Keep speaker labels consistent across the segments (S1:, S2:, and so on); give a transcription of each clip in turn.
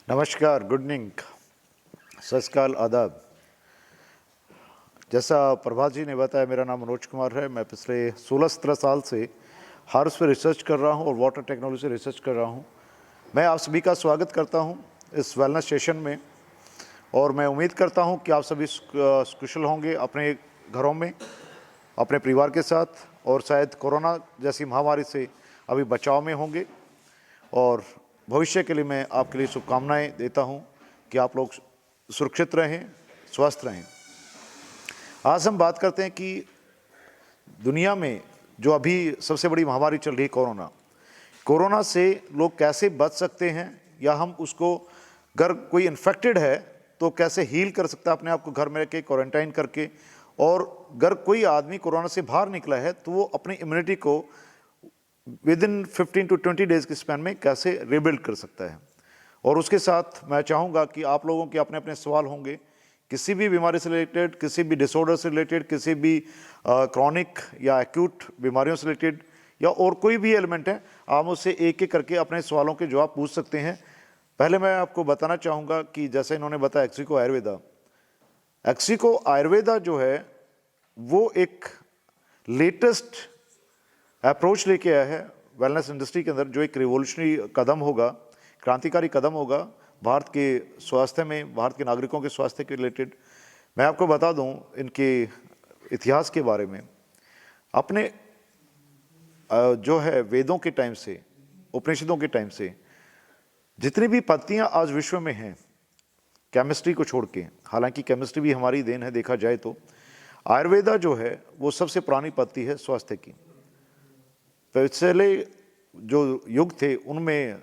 S1: नमस्कार, good evening, सत श्री अकाल, आदाब। जैसा प्रभात जी ने बताया, मेरा नाम मनोज कुमार है। मैं पिछले 16-17 साल से हार्स पे रिसर्च कर रहा हूं और वाटर टेक्नोलॉजी से रिसर्च कर रहा हूं। मैं आप सभी का स्वागत करता हूं इस वेलनेस सेशन में और मैं उम्मीद करता हूं कि आप सभी कुशल होंगे अपने घरों में, अपने परिवार के साथ, और शायद कोरोना जैसी महामारी से अभी बचाव में होंगे। और भविष्य के लिए मैं आपके लिए शुभकामनाएं देता हूं कि आप लोग सुरक्षित रहें, स्वस्थ रहें। आज हम बात करते हैं कि दुनिया में जो अभी सबसे बड़ी महामारी चल रही है, कोरोना से लोग कैसे बच सकते हैं, या हम उसको, अगर कोई इन्फेक्टेड है तो कैसे हील कर सकता है अपने आप को घर में रह के, क्वारंटाइन करके। और अगर कोई आदमी कोरोना से बाहर निकला है तो वो अपनी इम्यूनिटी को विद इन 15 to 20 डेज के स्पैन में कैसे रिबिल्ड कर सकता है। और उसके साथ मैं चाहूँगा कि आप लोगों के अपने अपने सवाल होंगे, किसी भी बीमारी से रिलेटेड, किसी भी डिसऑर्डर से रिलेटेड, किसी भी क्रॉनिक या एक्यूट बीमारियों से रिलेटेड, या और कोई भी एलिमेंट है, आप मुझसे एक एक करके अपने सवालों के जवाब पूछ सकते हैं। पहले मैं आपको बताना चाहूँगा कि जैसे इन्होंने बताया एक्सिको आयुर्वेदा, एक्सिको आयुर्वेदा जो है वो एक लेटेस्ट अप्रोच लेके आया है वेलनेस इंडस्ट्री के अंदर, जो एक रिवोल्यूशनरी कदम होगा, क्रांतिकारी कदम होगा भारत के स्वास्थ्य में, भारत के नागरिकों के स्वास्थ्य के रिलेटेड। मैं आपको बता दूं इनके इतिहास के बारे में। अपने जो है वेदों के टाइम से, उपनिषदों के टाइम से जितनी भी पत्तियां आज विश्व में हैं, केमिस्ट्री को छोड़ के, हालांकि केमिस्ट्री भी हमारी देन है देखा जाए तो, आयुर्वेदा जो है वो सबसे पुरानी पत्ती है स्वास्थ्य की। पिछले जो युग थे उनमें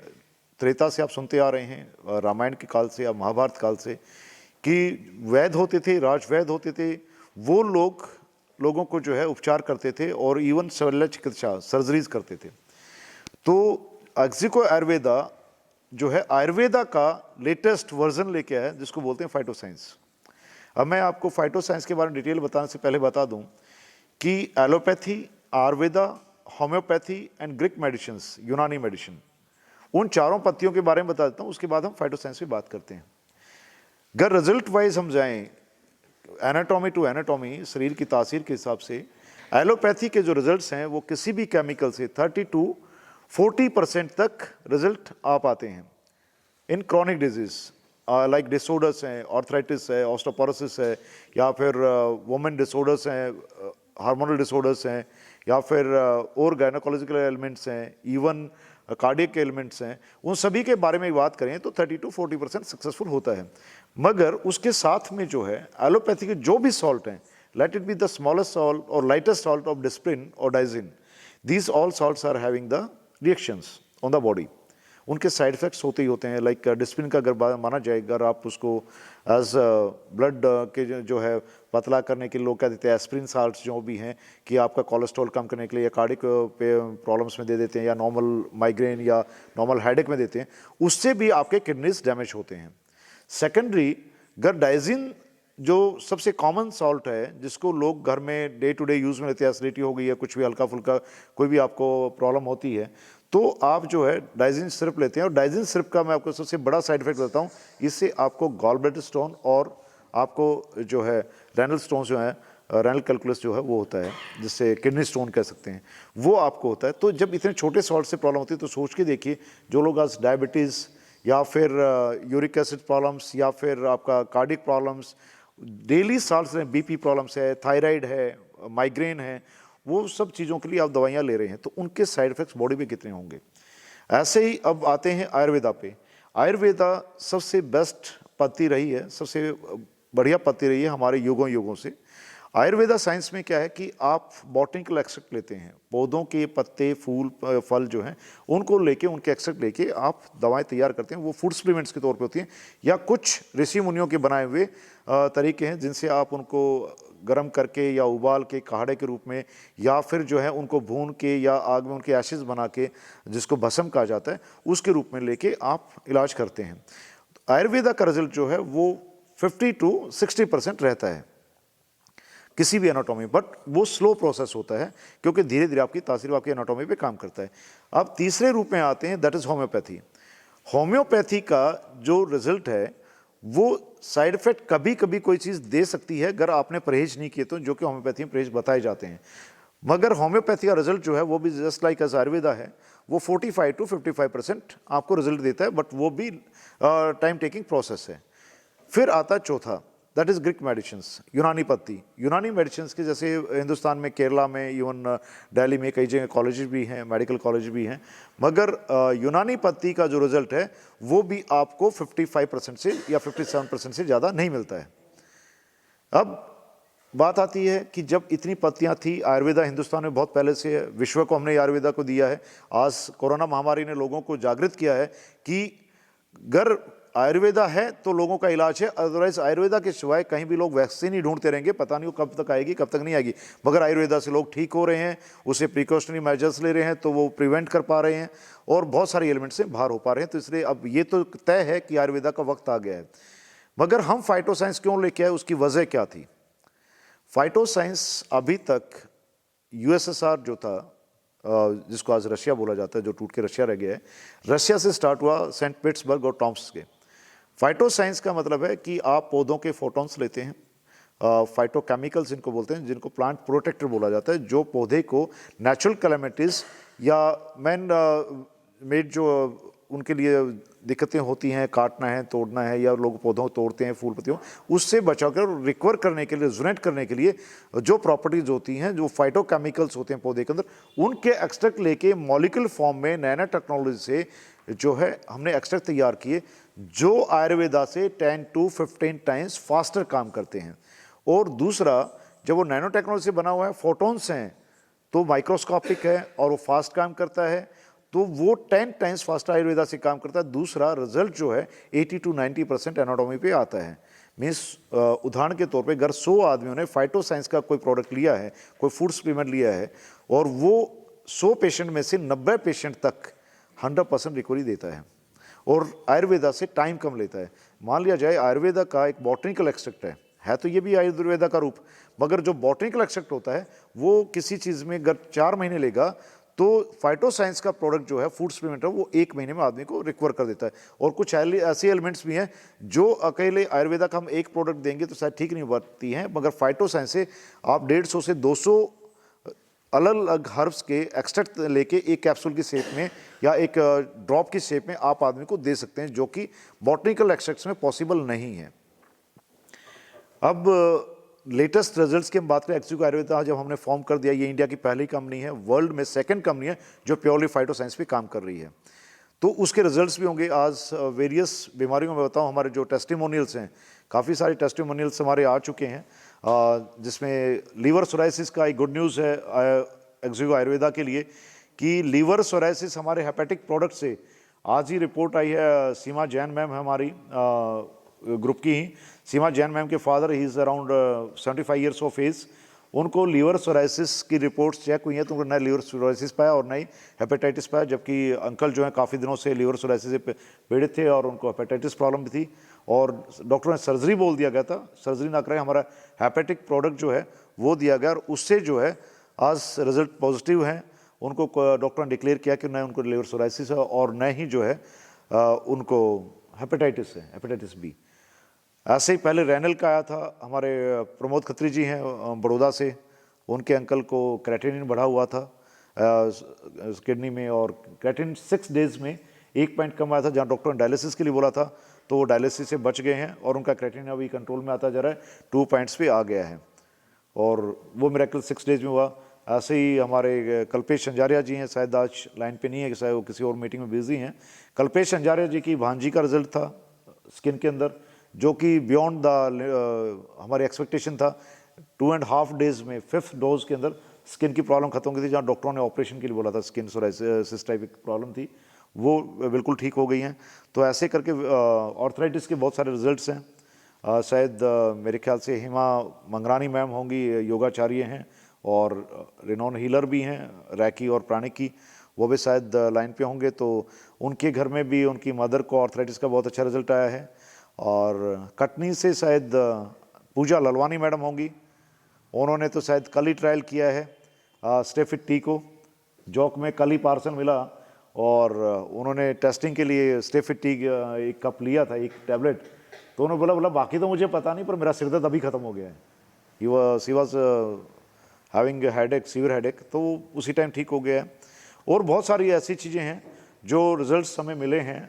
S1: त्रेता से आप सुनते आ रहे हैं, रामायण के काल से या महाभारत काल से, कि वैद्य होते थे, राजवैद्य होते थे, वो लोगों को जो है उपचार करते थे और इवन शल्य चिकित्सा, सर्जरीज करते थे। तो एक्सिको आयुर्वेदा जो है आयुर्वेदा का लेटेस्ट वर्जन लेके आया, जिसको बोलते हैं फाइटोसाइंस। अब मैं आपको फाइटोसाइंस के बारे में डिटेल बताने से पहले बता दूं कि allopathy, Ayurveda, homeopathy and Greek medicines, यूनानी मेडिसिन, उन चारों पत्तियों के बारे में बता देता हूं, उसके बाद हम फाइटोसाइंस पे बात करते हैं। अगर रिजल्ट वाइज हम जाएं, एनाटॉमी टू एनाटॉमी, शरीर की तासीर के हिसाब से, एलोपैथी के जो रिजल्ट्स हैं वो किसी भी केमिकल से 30 to 40% तक रिजल्ट आ पाते हैं इन क्रॉनिक डिजीज, लाइक डिसऑर्डर्स हैं, आर्थराइटिस है, ऑस्टियोपोरोसिस है, या फिर वुमेन डिसऑर्डर्स हैं, हार्मोनल डिसऑर्डर्स हैं, या फिर और गायनोकोलॉजिकल एलिमेंट्स हैं, इवन कार्डियक एलिमेंट्स हैं। उन सभी के बारे में बात करें तो 30 to 40% सक्सेसफुल होता है। मगर उसके साथ में जो है एलोपैथी के जो भी सॉल्ट हैं, let it be the smallest salt और लाइटेस्ट सॉल्ट ऑफ डिस्प्रिन और Digene, these all salts are having the reactions on the body. उनके साइड इफेक्ट्स होते ही होते हैं। लाइक डिस्प्रिन का अगर माना जाए, अगर आप उसको एज ब्लड के जो है पतला करने के लिए लोग क्या देते हैं, एस्प्रिन साल्ट्स जो भी हैं, कि आपका कोलेस्ट्रॉल कम करने के लिए, या कार्डिक प्रॉब्लम्स में दे देते हैं, या नॉर्मल माइग्रेन या नॉर्मल हेडेक में देते हैं, उससे भी आपके किडनीज डैमेज होते हैं। सेकेंडरी, अगर डाइजिन जो सबसे कॉमन सॉल्ट है, जिसको लोग घर में डे टू डे यूज़ में लेते हैं, एसिडिटी हो गई है, कुछ भी हल्का फुल्का कोई भी आपको प्रॉब्लम होती है, तो आप जो है डाइजिन सिरप लेते हैं। और डाइजिन सिरप का मैं आपको सबसे बड़ा साइड इफेक्ट बताता हूँ, इससे आपको गॉल ब्लैडर स्टोन और आपको जो है रेनल स्टोन जो है, रेनल कैलकुलस जो है वो होता है, जिससे किडनी स्टोन कह सकते हैं, वो आपको होता है। तो जब इतने छोटे सॉल्ट से प्रॉब्लम होती है तो सोच के देखिए, जो लोग आज डायबिटीज़ या फिर यूरिक एसिड प्रॉब्लम्स या फिर आपका कार्डिक प्रॉब्लम्स डेली सॉल्ट्स हैं, बीपी प्रॉब्लम्स है, थायराइड है, माइग्रेन है, वो सब चीज़ों के लिए आप दवाइयाँ ले रहे हैं, तो उनके साइड इफेक्ट्स बॉडी पे कितने होंगे। ऐसे ही अब आते हैं आयुर्वेदा पे। आयुर्वेदा सबसे बेस्ट पत्ती रही है, सबसे बढ़िया पत्ती रही है हमारे युगों से। आयुर्वेदा साइंस में क्या है कि आप बॉटनिकल एक्सट्रैक्ट लेते हैं, पौधों के पत्ते, फूल, फल जो हैं उनको लेके, उनके एक्सट्रैक्ट लेके आप दवाएं तैयार करते हैं। वो फूड सप्लीमेंट्स के तौर पे होती हैं, या कुछ ऋषि मुनियों के बनाए हुए तरीके हैं, जिनसे आप उनको गर्म करके या उबाल के काढ़े के रूप में, या फिर जो है उनको भून के या आग में उनके एशेज बना के, जिसको भस्म कहा जाता है, उसके रूप में लेके आप इलाज करते हैं। आयुर्वेदा का रिजल्ट जो है वो 50 to 60% रहता है किसी भी एनाटॉमी, बट वो स्लो प्रोसेस होता है, क्योंकि धीरे धीरे आपकी तासीर आपकी एनाटॉमी पे काम करता है। अब तीसरे रूप में आते हैं, दैट इज होम्योपैथी। होम्योपैथी का जो रिजल्ट है वो साइड इफेक्ट कभी कभी कोई चीज़ दे सकती है अगर आपने परहेज नहीं किए तो, जो कि होम्योपैथी में परहेज बताए जाते हैं। मगर होम्योपैथी का रिजल्ट जो है वो भी जस्ट लाइक एज आयुर्वेदा है, वो 45 to 55% आपको रिजल्ट देता है, बट वो भी टाइम टेकिंग प्रोसेस है। फिर आता है चौथा, दैट इज ग्रीक मेडिसिन्स, यूनानी पत्ती। यूनानी मेडिसिन्स के जैसे हिंदुस्तान में, केरला में, इवन दिल्ली में कई जगह कॉलेजेस भी हैं, मेडिकल कॉलेज भी हैं, मगर यूनानी पत्ती का जो रिजल्ट है वो भी आपको 55% से या 57% से ज़्यादा नहीं मिलता है। अब बात आती है कि जब इतनी पत्तियां थी, आयुर्वेदा हिंदुस्तान में बहुत पहले से है, विश्व को हमने आयुर्वेदा को दिया है। आज कोरोना महामारी ने लोगों को जागृत किया है कि अगर आयुर्वेदा है तो लोगों का इलाज है, अदरवाइज आयुर्वेदा के सिवाय कहीं भी लोग वैक्सीन ही ढूंढते रहेंगे, पता नहीं वो कब तक आएगी कब तक नहीं आएगी। मगर आयुर्वेदा से लोग ठीक हो रहे हैं, उसे प्रिकॉशनरी मेजर्स ले रहे हैं तो वो प्रिवेंट कर पा रहे हैं और बहुत सारे एलिमेंट से बाहर हो पा रहे हैं। तो इसलिए अब ये तो तय है कि आयुर्वेदा का वक्त आ गया है। मगर हम फाइटोसाइंस क्यों लेके आए, उसकी वजह क्या थी? फाइटोसाइंस अभी तक यूएसएसआर जो था, जिसको आज रशिया बोला जाता है, जो टूट के रशिया रह गया है, रशिया से स्टार्ट हुआ, सेंट पीटर्सबर्ग और टॉम्स के। फाइटोसाइंस का मतलब है कि आप पौधों के फोटॉन्स लेते हैं, फाइटोकेमिकल्स जिनको बोलते हैं, जिनको प्लांट प्रोटेक्टर बोला जाता है, जो पौधे को नेचुरल कैलेमिटीज या मैन मेड जो उनके लिए दिक्कतें होती हैं, काटना है, तोड़ना है, या लोग पौधों तोड़ते हैं, फूल पत्तियों, उससे बचाकर रिकवर करने के लिए, रिजोनेट करने के लिए जो प्रॉपर्टीज होती हैं, जो फाइटोकेमिकल्स होते हैं पौधे के अंदर, उनके एक्सट्रैक्ट लेके मॉलिक्यूलर फॉर्म में नैनो टेक्नोलॉजी से जो है हमने एक्सट्रैक्ट तैयार किए, जो आयुर्वेदा से 10 to 15 टाइम्स फास्टर काम करते हैं। और दूसरा, जब वो नैनो टेक्नोलॉजी से बना हुआ है, फोटोन्स हैं, तो माइक्रोस्कोपिक है और वो फास्ट काम करता है, तो वो 10 टाइम्स फास्ट आयुर्वेदा से काम करता है। दूसरा रिजल्ट जो है 80 to 90% एनाटॉमी पे आता है। मीन्स उदाहरण के तौर पे अगर 100 आदमियों ने फाइटोसाइंस का कोई प्रोडक्ट लिया है, कोई फूड सप्लीमेंट लिया है, और वो 100 पेशेंट में से 90 पेशेंट तक 100% रिकवरी देता है और आयुर्वेदा से टाइम कम लेता है। मान लिया जाए आयुर्वेदा का एक बॉटनिकल एक्सट्रैक्ट है तो ये भी आयुर्वेदा का रूप, मगर जो बॉटनिकल एक्सट्रैक्ट होता है वो किसी चीज़ में अगर 4 महीने लेगा, तो फाइटोसाइंस का प्रोडक्ट जो है, फूड सप्लीमेंट है, वो 1 महीने में आदमी को रिकवर कर देता है। और कुछ ऐसे एलिमेंट्स भी हैं जो अकेले आयुर्वेदा का हम एक प्रोडक्ट देंगे तो शायद ठीक नहीं बनती हैं, मगर फाइटोसाइंस से आप 150 से 200 अलग अलग हर्ब्स के एक्सट्रैक्ट लेके एक कैप्सूल की शेप में या एक ड्रॉप की शेप में आप आदमी को दे सकते हैं, जो कि बॉटनिकल एक्सट्रैक्ट्स में पॉसिबल नहीं है। अब लेटेस्ट रिजल्ट्स की हम बात करें, एक्सक्लूसिव आयुर्वेदा जब हमने फॉर्म कर दिया, ये इंडिया की पहली कंपनी है, वर्ल्ड में सेकंड कंपनी है जो प्योरली फाइटोसाइंस पे काम कर रही है। तो उसके रिजल्ट्स भी होंगे। आज वेरियस बीमारियों में बताऊं, हमारे जो टेस्टिमोनियल्स हैं, काफ़ी सारे टेस्टिमोनियल्स हमारे आ चुके हैं, जिसमें लीवर सोराइसिस का एक गुड न्यूज़ है एक्सक्लूसिव आयुर्वेदा के लिए कि लीवर सोराइसिस हमारे हेपेटिक प्रोडक्ट से, आज ही रिपोर्ट आई है, सीमा जैन मैम हमारी ग्रुप की ही, सीमा जैन मैम के father, he is around 75 years of age, उनको लीवर सोराइसिस की रिपोर्ट्स चेक हुई हैं तो उनको न लीवर सोराइसिस पाया और न ही हेपेटाइटिस पाया, जबकि अंकल जो हैं काफ़ी दिनों से लीवर सोराइसिस से पीड़ित थे और उनको हेपेटाइटिस प्रॉब्लम भी थी, और डॉक्टर ने सर्जरी बोल दिया गया था, सर्जरी ना करें, हमारा हेपेटिक प्रोडक्ट जो है वो दिया गया, और उससे जो है आज रिजल्ट पॉजिटिव हैं। उनको डॉक्टर ने डिक्लेयर किया कि न उनको लीवर सोराइसिस है और न ही जो है उनको हेपेटाइटिस है, हेपेटाइटिस बी। ऐसे ही पहले रैनल का आया था, हमारे प्रमोद खत्री जी हैं बड़ौदा से, उनके अंकल को क्रेटिनिन बढ़ा हुआ था किडनी में, और क्रेटिनिन 6 डेज में 1 पॉइंट कम आया था, जहाँ डॉक्टर ने डायलिसिस के लिए बोला था, तो वो डायलिसिस से बच गए हैं और उनका क्रेटिनिन अभी कंट्रोल में आता जा रहा है, 2 पॉइंट्स पे आ गया है, और वो मिरेकल 6 डेज में हुआ। ऐसे ही हमारे कल्पेश संजारिया जी हैं, शायद आज लाइन पे नहीं है, शायद वो किसी और मीटिंग में बिजी हैं। कल्पेश संजारिया जी की भांजी का रिजल्ट था स्किन के अंदर, जो कि बियॉन्ड द हमारी एक्सपेक्टेशन था। 2.5 डेज में 5th डोज के अंदर स्किन की प्रॉब्लम खत्म हो गई थी, जहाँ डॉक्टरों ने ऑपरेशन के लिए बोला था, स्किन सोराइसिस टाइप की प्रॉब्लम थी, वो बिल्कुल ठीक हो गई हैं। तो ऐसे करके ऑर्थराइटिस के बहुत सारे रिजल्ट्स हैं। शायद मेरे ख्याल से हिमा मंगरानी मैम होंगी, योगाचार्य हैं और रिनोन हीलर भी हैं, रैकी और प्राणिक की, वो भी शायद लाइन पे होंगे। तो उनके घर में भी उनकी मदर को ऑर्थराइटिस का बहुत अच्छा रिजल्ट आया है। और कटनी से शायद पूजा ललवानी मैडम होंगी, उन्होंने तो शायद कल ही ट्रायल किया है स्टेफिट टी को, जॉक में कल ही पार्सल मिला और उन्होंने टेस्टिंग के लिए स्टेफिटीग एक कप लिया था, एक टैबलेट। तो उन्होंने बोला बाकी तो मुझे पता नहीं, पर मेरा सिर दर्द अभी ख़त्म हो गया है। He was having headache, severe headache, तो उसी टाइम ठीक हो गया है। और बहुत सारी ऐसी चीज़ें हैं जो रिजल्ट्स हमें मिले हैं।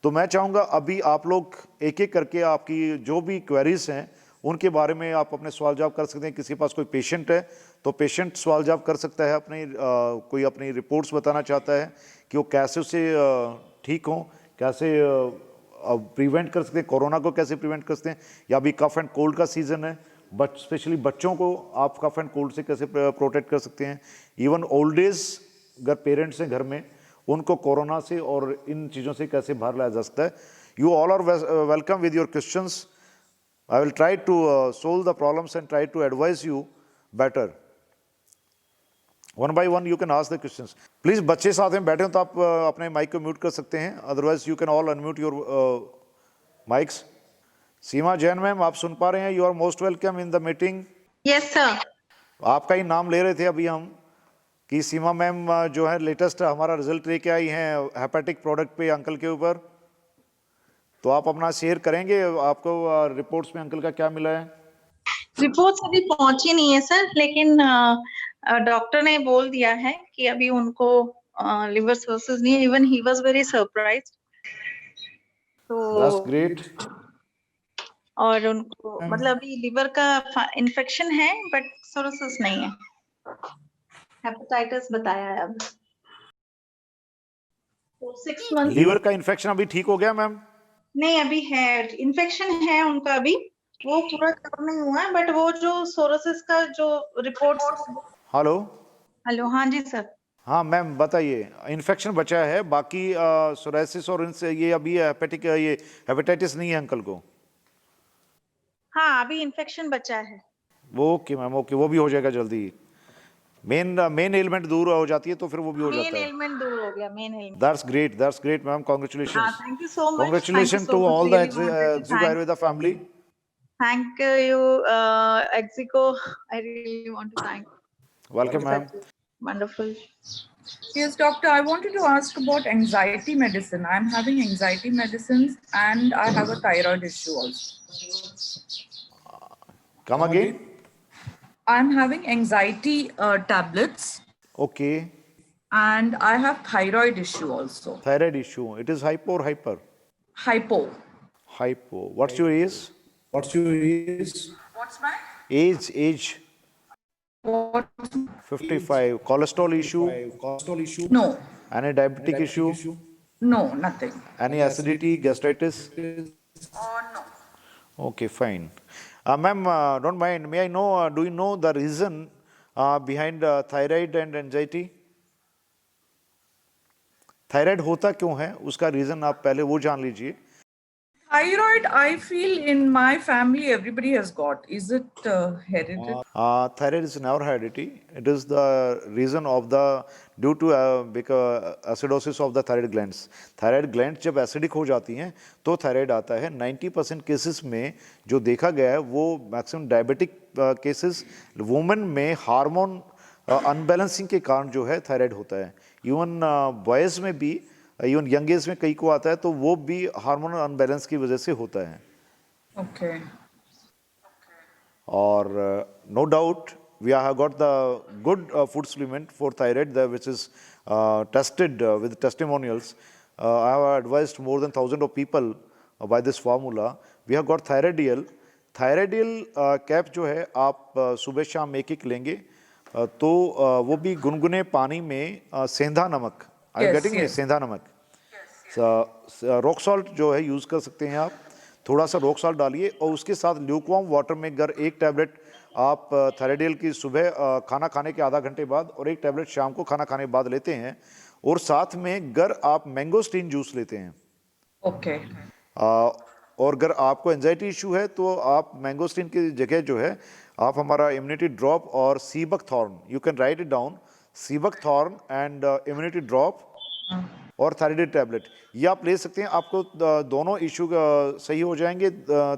S1: तो मैं चाहूँगा अभी आप लोग एक एक करके आपकी जो भी क्वेरीज हैं उनके बारे में आप अपने सवाल जवाब कर सकते हैं। किसी के पास कोई पेशेंट है तो पेशेंट सवाल जवाब कर सकता है, कोई अपनी रिपोर्ट्स बताना चाहता है कि वो कैसे उसे ठीक हों, कैसे प्रिवेंट कर सकते हैं, कोरोना को कैसे प्रिवेंट कर सकते हैं, या अभी कफ एंड कोल्ड का सीज़न है, बट स्पेशली बच्चों को आप कफ एंड कोल्ड से कैसे प्रोटेक्ट कर सकते हैं। इवन ओल्ड एज अगर पेरेंट्स हैं घर में, उनको कोरोना से और इन चीज़ों से कैसे बाहर लाया जा सकता है। You all are welcome with your questions. I will try to solve the problems and try to advise you better. One by one you can ask the questions. Please बच्चे साथ में बैठे हो तो आप अपने माइक को म्यूट कर सकते हैं, otherwise you can all unmute your mics. Seema Jain ma'am, आप सुन पा रहे हैं? You are most welcome in the meeting.
S2: Yes sir.
S1: आपका ही नाम ले रहे थे अभी हम कि सीमा मैम जो है लेटेस्ट हमारा रिजल्ट लेके आई हैं हेपेटिक प्रोडक्ट पे अंकल के ऊपर। तो आप अपना शेयर करेंगे, आपको रिपोर्ट्स में अंकल का क्या मिला है?
S2: रिपोर्ट्स अभी पहुंची नहीं है सर, लेकिन डॉक्टर ने बोल दिया है कि अभी उनको लिवर सर्सिस नहीं है। Even he was very surprised.
S1: That's
S2: तो
S1: ग्रेट।
S2: और उनको मतलब अभी लिवर का इन्फेक्शन है बट सर्सिस नहीं है, हेपेटाइटिस बताया है अब। तो 6 मंथ
S1: लीवर का इन्फेक्शन अभी ठीक हो गया मैम?
S2: नहीं, अभी है, इन्फेक्शन है उनका, अभी वो पूरा कवर नहीं हुआ है, बट वो जो सोरोसिस का जो रिपोर्ट्स।
S1: हेलो।
S2: हेलो, हाँ जी सर।
S1: हाँ मैम बताइए, इन्फेक्शन बचा है, बाकी सोराइसिस और इनसे ये अभी हेपेटिक ये हेपेटाइटिस नहीं है अंकल को?
S2: हाँ, अभी इन्फेक्शन बचा है।
S1: वो ओके मैम, ओके, वो भी हो जाएगा जल्दी। मेन एलिमेंट दूर हो जाती है तो फिर वो भी हो
S2: मेन
S1: जाता है।
S2: एलिमेंट दूर हो गया, main element.
S1: That's great ma'am,
S2: हाँ,
S1: congratulations.
S2: Thank you so much, thank you
S1: congratulation
S2: so
S1: to
S2: much,
S1: all the
S2: really wanted to
S1: Exico Ayurveda family.
S2: Thank you Exico, I really want to thank.
S1: Welcome ma'am.
S2: Wonderful.
S3: Yes, doctor, I wanted to ask about anxiety medicine. I'm having anxiety medicines and I have a thyroid issue also.
S1: Come again?
S3: I'm having anxiety tablets.
S1: Okay.
S3: And I have thyroid issue also.
S1: Thyroid issue. It is hypo or hyper?
S3: Hypo.
S1: Hypo. What's your age?
S3: What's my
S1: Age.
S3: what?
S1: 55. Cholesterol issue?
S3: No.
S1: Any diabetic issue?
S3: No, nothing.
S1: Any acidity, gastritis?
S3: No.
S1: Okay, fine. Ma'am, don't mind. May I know, do you know the reason behind thyroid and anxiety? Thyroid होता क्यों है, उसका reason आप पहले वो जान लीजिए।
S3: Thyroid, I feel in my family everybody has got. Is it hereditary?
S1: Thyroid is never hereditary. It is the reason of the due to acidosis of the thyroid glands. Thyroid glands जब acidic हो जाती हैं तो thyroid आता है। 90% cases में जो देखा गया है वो मैक्सिमम डायबिटिक केसेस, वुमेन में हार्मोन अनबैलेंसिंग के कारण जो है थायराइड होता है। इवन बॉयज़ में भी, इवन यंग एज में कई को आता है, तो वो भी हार्मोनल अनबैलेंस की वजह से होता है।
S3: Okay.
S1: और no doubt we have got the good food supplement for thyroid which is tested with testimonials. I have advised more than 1,000 of people by this formula. We have got thyroidial. Thyroidial cap जो है आप सुबह शाम एक लेंगे तो वो भी गुनगुने पानी में सेंधा नमक, आई एम गेटिंग सेंधा नमक, रॉक सॉल्ट जो है यूज़ कर सकते हैं आप। थोड़ा सा रॉक सॉल्ट डालिए और उसके साथ ल्यूकवार्म वाटर में अगर एक टैबलेट आप थायराइडियल की सुबह खाना खाने के आधा घंटे बाद और एक टैबलेट शाम को खाना खाने के बाद लेते हैं, और साथ में अगर आप मैंगोस्टीन जूस लेते हैं,
S3: Okay.
S1: और अगर आपको एंजाइटी इशू है तो आप मैंगोस्टीन की जगह जो है आप हमारा इम्यूनिटी ड्रॉप और sea buckthorn, you can write it down, sea buckthorn and immunity drop और थायराइड टैबलेट, ये आप ले सकते हैं। आपको दोनों इशू सही हो जाएंगे।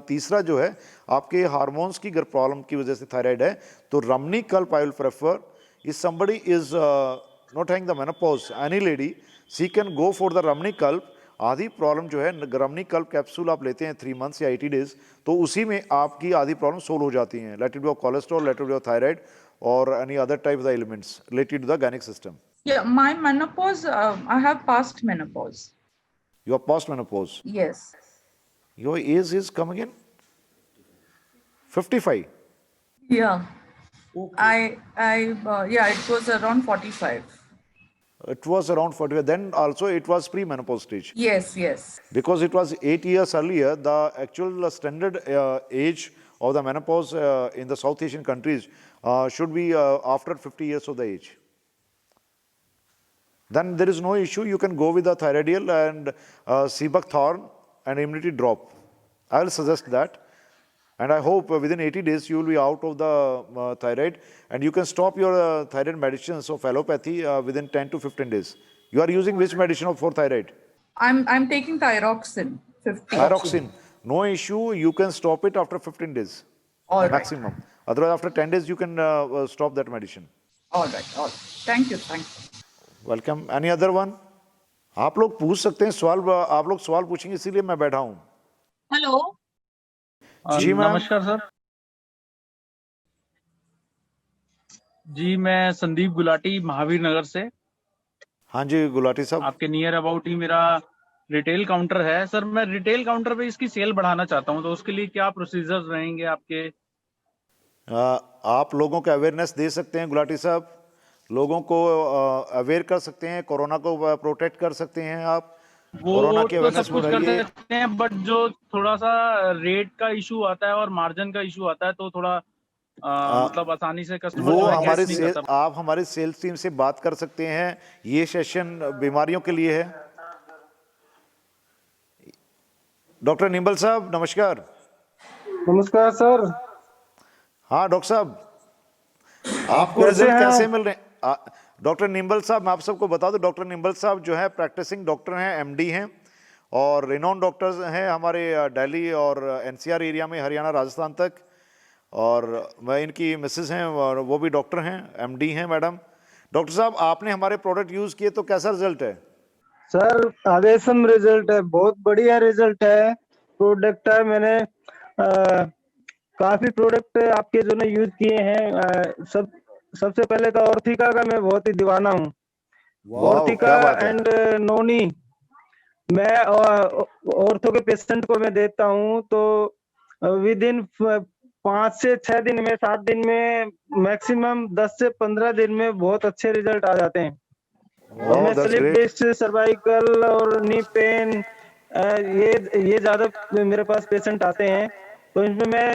S1: तीसरा जो है आपके हार्मोन्स की अगर प्रॉब्लम की वजह से थायराइड है तो Ramani Kalp I will prefer. If somebody is not having the menopause, any lady, she can go for the Ramani Kalp. आधी प्रॉब्लम जो है, रमनी कल्प कैप्सूल आप लेते हैं 3 मंथ्स या 80 डेज, तो उसी में आपकी आधी प्रॉब्लम सोल्व हो जाती हैं। Let it be cholesterol, let it be thyroid और any other type of the elements related to the gynaec system.
S3: Yeah, my menopause, I have passed menopause.
S1: You are past menopause.
S3: Yes.
S1: Your age is come again? 55.
S3: Yeah. Yeah, it was around 45.
S1: It was around 45. Then also it was pre-menopause stage.
S3: Yes, yes.
S1: Because it was 8 years earlier, the actual standard age of the menopause in the South Asian countries should be after 50 years of the age. Then there is no issue. You can go with the thyroidal and Sebucthorn and immunity drop. I will suggest that. And I hope within 80 days you will be out of the thyroid, and you can stop your thyroid medicines of allopathy within 10 to 15 days. You are using which medicine for thyroid?
S3: I'm taking thyroxine 50.
S1: Thyroxine. No issue. You can stop it after 15 days.
S3: All right.
S1: Maximum. Otherwise, after 10 days, you can stop that medicine.
S3: All right. All right. Thank you. Thank you.
S1: Welcome. Any other one? आप लोग पूछ सकते हैं सवाल, आप लोग सवाल पूछेंगे इसीलिए मैं बैठा हूँ।
S2: हेलो
S1: जी मैम।
S4: नमस्कार सर जी, मैं संदीप गुलाटी महावीर नगर से।
S1: हाँ जी गुलाटी साहब।
S4: आपके नियर अबाउट ही मेरा रिटेल काउंटर है सर। मैं रिटेल काउंटर पे इसकी सेल बढ़ाना चाहता हूँ, तो उसके लिए क्या प्रोसीजर्स रहेंगे आपके?
S1: आप लोगों को अवेयरनेस दे सकते हैं गुलाटी साहब, लोगों को अवेयर कर सकते हैं, कोरोना को प्रोटेक्ट कर सकते हैं आप। कोरोना
S4: वो
S1: की
S4: तो
S1: अवेयरनेस
S4: सब कुछ कर सकते हैं, बट जो थोड़ा सा रेट का इशू आता है और मार्जिन का इशू आता है, तो थोड़ा मतलब आसानी से कस्टमर
S1: वो
S4: जो है
S1: हमारे
S4: guess नहीं करता।
S1: आप हमारे सेल्स टीम से बात कर सकते हैं। ये सेशन बीमारियों के लिए है। डॉक्टर निम्बल साहब नमस्कार।
S5: नमस्कार सर।
S1: हाँ डॉक्टर साहब, आपको
S5: कैसे
S1: रिजल्ट
S5: हैं
S1: कैसे
S5: आप?
S1: मिल रहे हैं? डॉक्टर निम्बल साहब, मैं आप सबको बता दूं, डॉक्टर निम्बल साहब जो है प्रैक्टिसिंग डॉक्टर हैं, एमडी हैं और रिनोन डॉक्टर्स हैं हमारे दिल्ली और एनसीआर एरिया में, हरियाणा राजस्थान तक। और मैं इनकी मिसेस हैं और वो भी डॉक्टर हैं, एमडी हैं मैडम। डॉक्टर साहब, आपने हमारे प्रोडक्ट यूज़ किए तो कैसा रिजल्ट है?
S5: सर आवेशम रिजल्ट है, बहुत बढ़िया रिजल्ट है। प्रोडक्ट है, मैंने काफी प्रोडक्ट आपके जो ने यूज किए हैं। सबसे पहले तो ऑर्थिका का मैं बहुत ही दीवाना हूँ। ऑर्थिका
S1: क्या बात है।
S5: एंड नोनी मैं ऑर्थो के पेशेंट को मैं देता हूँ, तो विद इन 5 से 6 दिन में, 7 दिन में, मैक्सिमम 10 से 15 दिन में बहुत अच्छे रिजल्ट आ जाते हैं। और मैं
S1: that's
S5: slip
S1: great.
S5: Disc, cervical और नी पेन, ये ज्यादा मेरे पास पेशेंट आते हैं, तो इसमें मैं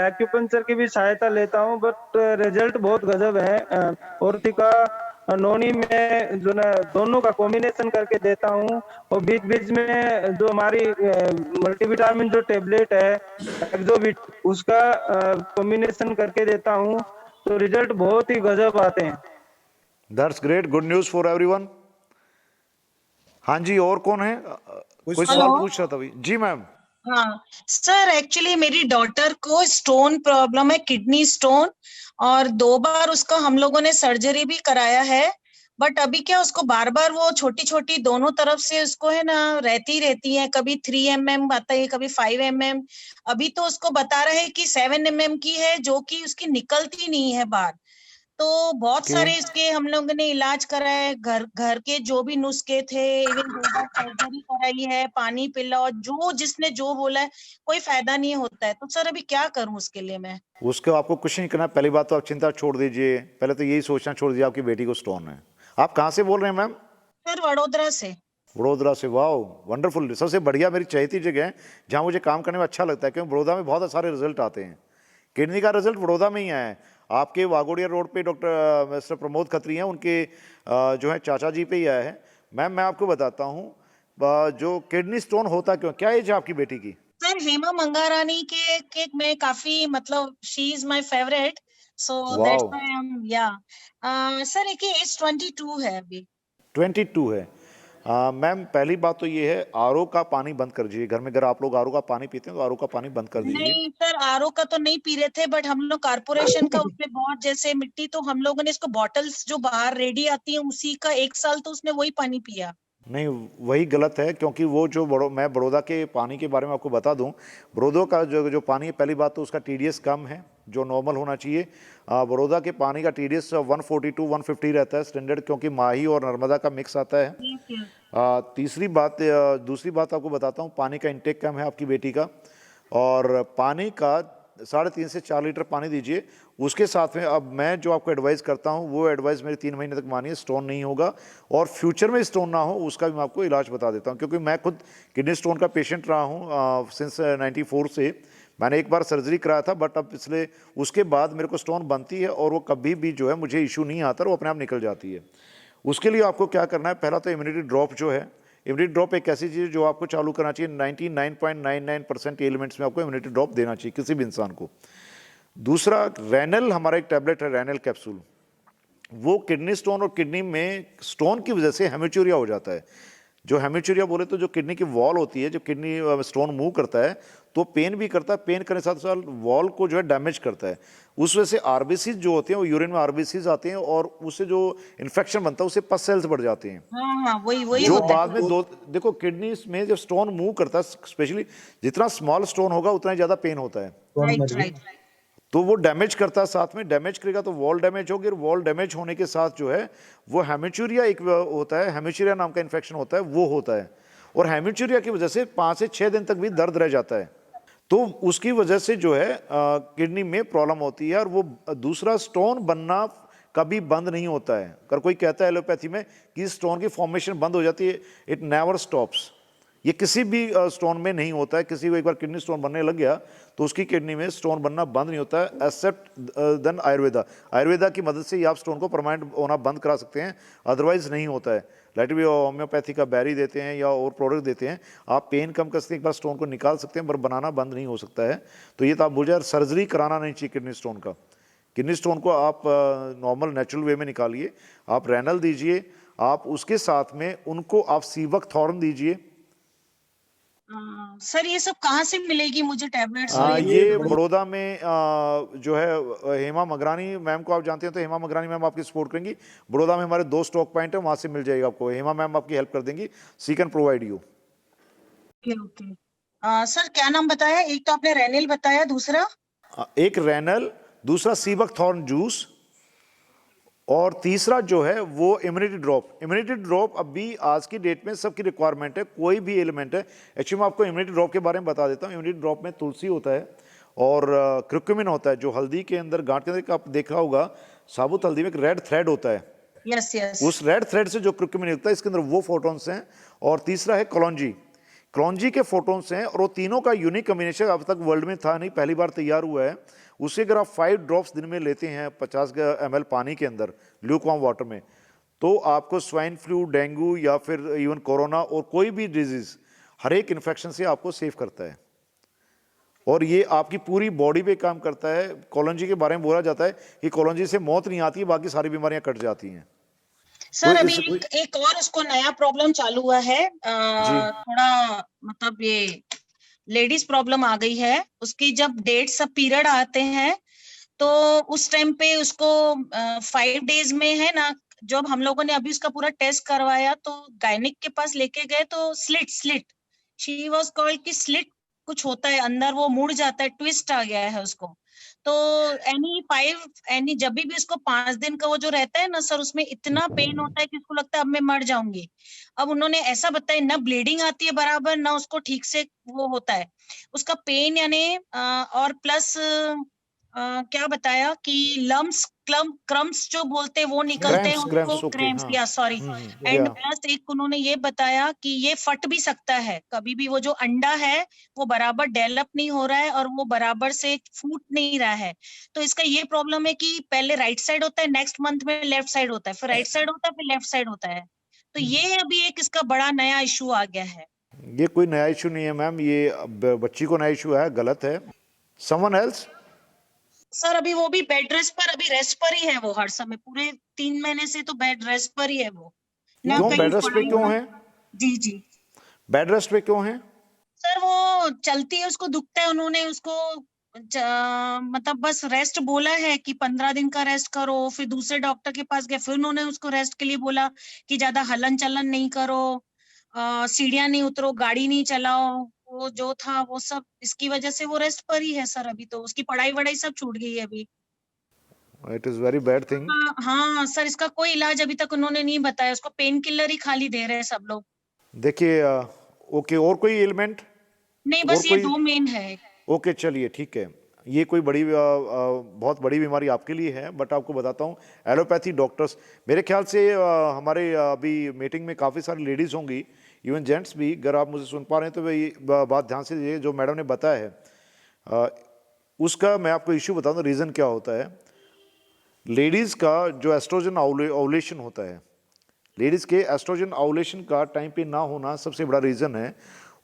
S5: एक्यूपंक्चर की भी सहायता लेता हूँ, बट रिजल्ट बहुत गजब है। ऑर्थिका नोनी में जो ना दोनों का कॉम्बिनेशन करके देता हूँ, और बीच बीच में जो हमारी मल्टीविटामिन जो टेबलेट है एक्सोविट, उसका कॉम्बिनेशन करके देता हूँ, तो रिजल्ट बहुत ही गजब आते हैं।
S1: That's great, good news for everyone. हाँ जी, और कौन है? कोई सवाल
S2: हेलो।
S1: पूछ रहा था भाई। जी मैम।
S2: हाँ सर, एक्चुअली मेरी डॉटर को स्टोन प्रॉब्लम है, किडनी स्टोन, और 2 बार उसका हम लोगों ने सर्जरी भी कराया है, बट अभी क्या उसको बार बार वो छोटी छोटी दोनों तरफ से उसको है ना रहती है, कभी 3 mm आता है, कभी 5 mm। अभी तो उसको बता रहे हैं कि 7 mm की है, जो कि उसकी निकलती नहीं है बाहर। तो बहुत सारे इसके हम लोगों ने इलाज कराए, घर के जो भी नुस्खे थे, इवन 2 बार सर्जरी कराई है, पानी पिलाओ, जो जिसने जो बोला है, कोई फायदा नहीं होता है। तो सर अभी क्या करूं उसके लिए मैं?
S1: उसको आपको कुछ नहीं करना। पहली बात तो आप चिंता छोड़ दीजिए, पहले तो यही सोचना छोड़ दीजिए आपकी बेटी को स्टोन है। आप कहाँ से बोल रहे हैं मैम?
S2: सर वडोदरा से।
S1: बड़ोदरा से। वाह, वंडरफुल। सबसे बढ़िया, मेरी चहेती जगह है जहाँ मुझे काम करने में अच्छा लगता है, क्योंकि बड़ौदा में बहुत सारे रिजल्ट आते हैं। किडनी का रिजल्ट बड़ौदा में ही आया है। आपके वागोड़िया रोड पे डॉक्टर मिस्टर प्रमोद खत्री हैं, उनके जो है चाचा जी पे ही आया है। मैम मैं आपको बताता हूँ, जो किडनी स्टोन होता क्यों, क्या एज है आपकी बेटी की?
S2: सर हेमा मंगारानी के मैं काफी मतलब she is my favourite, so that's
S1: wow.
S2: Why I am या सर एक एज 22 है अभी।
S1: 22 है। मैम पहली बात तो ये है, आरओ का पानी बंद कर दीजिए घर में। अगर आप लोग आरओ का पानी पीते हैं तो आरओ का पानी बंद कर दीजिए।
S2: नहीं सर, आरओ का तो नहीं पी रहे थे, बट हम लोग कारपोरेशन का उसमें बहुत जैसे मिट्टी, तो हम लोगों ने इसको बॉटल्स जो बाहर रेडी आती है उसी का 1 साल तो उसने वही पानी पिया।
S1: नहीं, वही गलत है, क्योंकि वो जो मैं बड़ौदा के पानी के बारे में आपको बता दूं, बड़ौदा का जो पानी है, पहली बात तो उसका टीडीएस कम है जो नॉर्मल होना चाहिए। बड़ौदा के पानी का टीडीएस 142 150 रहता है स्टैंडर्ड, क्योंकि माही और नर्मदा का मिक्स आता है। दूसरी बात आपको बताता हूँ, पानी का इंटेक कम है आपकी बेटी का, और पानी का 3.5 से 4 लीटर पानी दीजिए। उसके साथ में अब मैं जो आपको एडवाइस करता हूँ वो एडवाइस मेरी 3 महीने तक मानिए, स्टोन नहीं होगा, और फ्यूचर में स्टोन ना हो उसका भी मैं आपको इलाज बता देता हूँ, क्योंकि मैं खुद किडनी स्टोन का पेशेंट रहा हूँ सिंस 94 से। मैंने एक बार सर्जरी कराया था, बट अब पिछले उसके बाद मेरे को स्टोन बनती है और वो कभी भी जो है मुझे इशू नहीं आता, वो अपने आप निकल जाती है। उसके लिए आपको क्या करना है, पहला तो इम्यूनिटी ड्रॉप जो है, इम्यूनिटी ड्रॉप एक ऐसी चीज़ जो आपको चालू करना चाहिए। 99.99% एलिमेंट्स में आपको इम्यूनिटी ड्रॉप देना चाहिए किसी भी इंसान को। दूसरा, रेनल हमारा एक टैबलेट है, रेनल कैप्सूल। वो किडनी स्टोन और किडनी में स्टोन की वजह से हेमिचूरिया हो जाता है। जो हेमिचूरिया बोले तो जो किडनी की वॉल होती है, जो किडनी स्टोन मूव करता है तो पेन भी करता है, पेन करने के साथ साथ वॉल को जो है डैमेज करता है। उस वजह से आरबीसीज जो होते हैं वो यूरिन में आरबीसीज आते हैं, और उससे जो इन्फेक्शन बनता है उससे पस सेल्स बढ़ जाते हैं।
S2: हाँ, वही
S1: जो
S2: होता
S1: बाद में देखो किडनी में जब स्टोन मूव करता है, स्पेशली जितना स्मॉल स्टोन होगा उतना ही ज्यादा पेन होता है,
S2: है। राइट।
S1: तो वो डैमेज करता है। साथ में डैमेज करेगा तो वॉल डैमेज होगी, और वॉल डैमेज होने के साथ जो है वो हेमिचूरिया एक होता है, हेमिचूरिया नाम का इन्फेक्शन होता है, वो होता है। और हेमिचूरिया की वजह से 5 से 6 दिन तक भी दर्द रह जाता है, तो उसकी वजह से जो है किडनी में प्रॉब्लम होती है। और वो दूसरा, स्टोन बनना कभी बंद नहीं होता है। अगर कोई कहता है एलोपैथी में कि स्टोन की फॉर्मेशन बंद हो जाती है, इट नेवर स्टॉप्स। ये किसी भी स्टोन में नहीं होता है। किसी को एक बार किडनी स्टोन बनने लग गया तो उसकी किडनी में स्टोन बनना बंद नहीं होता है, एक्सेप्ट देन आयुर्वेदा की मदद से ही आप स्टोन को परमानेंट होना बंद करा सकते हैं, अदरवाइज नहीं होता है। लेट भी होम्योपैथी का बैरी देते हैं या और प्रोडक्ट देते हैं, आप पेन कम कर सकते हैं, एक बार स्टोन को निकाल सकते हैं, पर बनाना बंद नहीं हो सकता है। तो ये तो आप बोल जाए, सर्जरी कराना नहीं चाहिए किडनी स्टोन का। किडनी स्टोन को आप नॉर्मल नेचुरल वे में निकालिए, आप रेनल दीजिए, आप उसके साथ में उनको आप सीवकथॉर्न दीजिए।
S2: सर ये सब कहाँ से मिलेगी मुझे टैबलेट्स?
S1: ये बड़ौदा में जो है हेमा मगरानी मैम को आप जानते हैं, तो हेमा मगरानी मैम आपकी सपोर्ट करेंगी। बड़ौदा में हमारे 2 स्टॉक पॉइंट है, वहां से मिल जाएगा आपको। हेमा मैम आपकी हेल्प कर देंगी, she can provide you.
S2: Okay. Sir क्या नाम बताया? एक तो आपने रेनिल बताया, दूसरा
S1: एक रेनल, दूसरा सीवकथॉर्न जूस, और तीसरा जो है वो इम्यूनिटी ड्रॉप। इम्यूनिटी ड्रॉप अभी आज की डेट में सबकी रिक्वायरमेंट है, कोई भी एलिमेंट है। एक्चुअली मैं आपको इम्यूनिटी ड्रॉप के बारे में बता देता हूँ। इम्यूनिटी ड्रॉप में तुलसी होता है और क्रिक्यूमिन होता है, जो हल्दी के अंदर, गांठ के अंदर आप देखा होगा, साबुत हल्दी में एक रेड थ्रेड होता है।
S2: यस।
S1: उस रेड थ्रेड से जो क्रिक्यूमिन निकलता है, इसके अंदर वो फोटोन्स हैं। और तीसरा है कलौंजी, कलौंजी के फोटोन्स हैं, और वो तीनों का यूनिक कॉम्बिनेशन अब तक वर्ल्ड में था नहीं, पहली बार तैयार हुआ है। उसे अगर आप 5 ड्रॉप्स दिन में लेते हैं 50 ml पानी के अंदर, ल्यूकवार्म वाटर में, तो आपको स्वाइन फ्लू, डेंगू या फिर इवन कोरोना और कोई भी डिजीज, हर एक इन्फेक्शन से आपको सेव करता है। और ये आपकी पूरी बॉडी पे काम करता है। कॉलोंजी के बारे में बोला जाता है कि कॉलोंजी से मौत नहीं आती, बाकी सारी बीमारियां कट जाती हैं।
S2: सर अभी एक और उसको नया प्रॉब्लम चालू हुआ है, थोड़ा मतलब ये लेडीज प्रॉब्लम आ गई है। उसकी जब डेट सब पीरियड आते हैं तो उस टाइम पे उसको 5 डेज में है ना, जब हम लोगों ने अभी उसका पूरा टेस्ट करवाया तो गायनिक के पास लेके गए तो स्लिट शी वाज कॉल्ड कि स्लिट कुछ होता है अंदर, वो मुड़ जाता है, ट्विस्ट आ गया है उसको। तो एनी जब भी उसको 5 दिन का वो जो रहता है ना सर, उसमें इतना पेन होता है कि उसको लगता है अब मैं मर जाऊंगी। अब उन्होंने ऐसा बताया, ना ब्लीडिंग आती है बराबर, ना उसको ठीक से वो होता है उसका पेन, यानी और प्लस क्या बताया कि लम्स क्रम्स जो बोलते हैं वो निकलते हैं उसको, क्रैम्प्स, या सॉरी। एंड प्लस एक उन्होंने ये बताया कि ये फट भी सकता है कभी भी, वो जो अंडा है वो बराबर डेवलप नहीं हो रहा है और वो बराबर से फूट नहीं रहा है। तो इसका ये प्रॉब्लम है कि पहले राइट साइड होता है, नेक्स्ट मंथ में लेफ्ट साइड होता है, फिर राइट साइड होता है, फिर लेफ्ट साइड होता है। तो ये अभी एक इसका बड़ा नया इशू आ गया है।
S1: ये कोई नया इशू नहीं है मैम, ये बच्ची को नया इशू है, गलत है। Someone else?
S2: सर अभी वो भी बेड रेस्ट पर, अभी रेस्ट पर ही है वो, हर समय पूरे 3 महीने से तो बेड रेस्ट पर ही है वो।
S1: क्यों बेड रेस्ट पे क्यों है?
S2: जी
S1: बेड रेस्ट पे क्यों है?
S2: सर वो चलती है, उसको दुखता है, उन्होंने उसको मतलब बस रेस्ट बोला है कि 15 दिन का रेस्ट करो। फिर दूसरे डॉक्टर के पास गए, फिर उन्होंने उसको रेस्ट के लिए बोला कि ज्यादा हलन चलन नहीं करो। सीढ़ियां नहीं उतरो, गाड़ी नहीं चलाओ, वो जो था वो सब इसकी वजह से वो रेस्ट पर ही है सर। अभी तो उसकी पढ़ाई वढ़ाई सब छूट गई है अभी।
S1: It is very bad thing.
S2: हाँ सर, इसका कोई इलाज अभी तक उन्होंने नहीं बताया, उसको पेन किलर ही खाली दे रहे हैं सब लोग।
S1: देखिए ओके, और कोई एलिमेंट?
S2: नहीं,
S1: और
S2: बस ये
S1: कोई?
S2: दो मेन है।
S1: ओके चलिए ठीक है। ये कोई बड़ी बहुत बड़ी बीमारी आपके लिए है, बट आपको बताता हूँ एलोपैथी डॉक्टर्स, मेरे ख्याल से हमारे अभी मीटिंग में काफ़ी सारी लेडीज़ होंगी, इवन जेंट्स भी। अगर आप मुझे सुन पा रहे हैं तो वही बात ध्यान से दीजिए जो मैडम ने बताया है। अ, उसका मैं आपको इश्यू बताऊँ तो रीज़न क्या होता है। लेडीज़ का जो एस्ट्रोजन ओवुलेशन होता है, लेडीज़ के एस्ट्रोजन ओवुलेशन का टाइम पे ना होना सबसे बड़ा रीज़न है।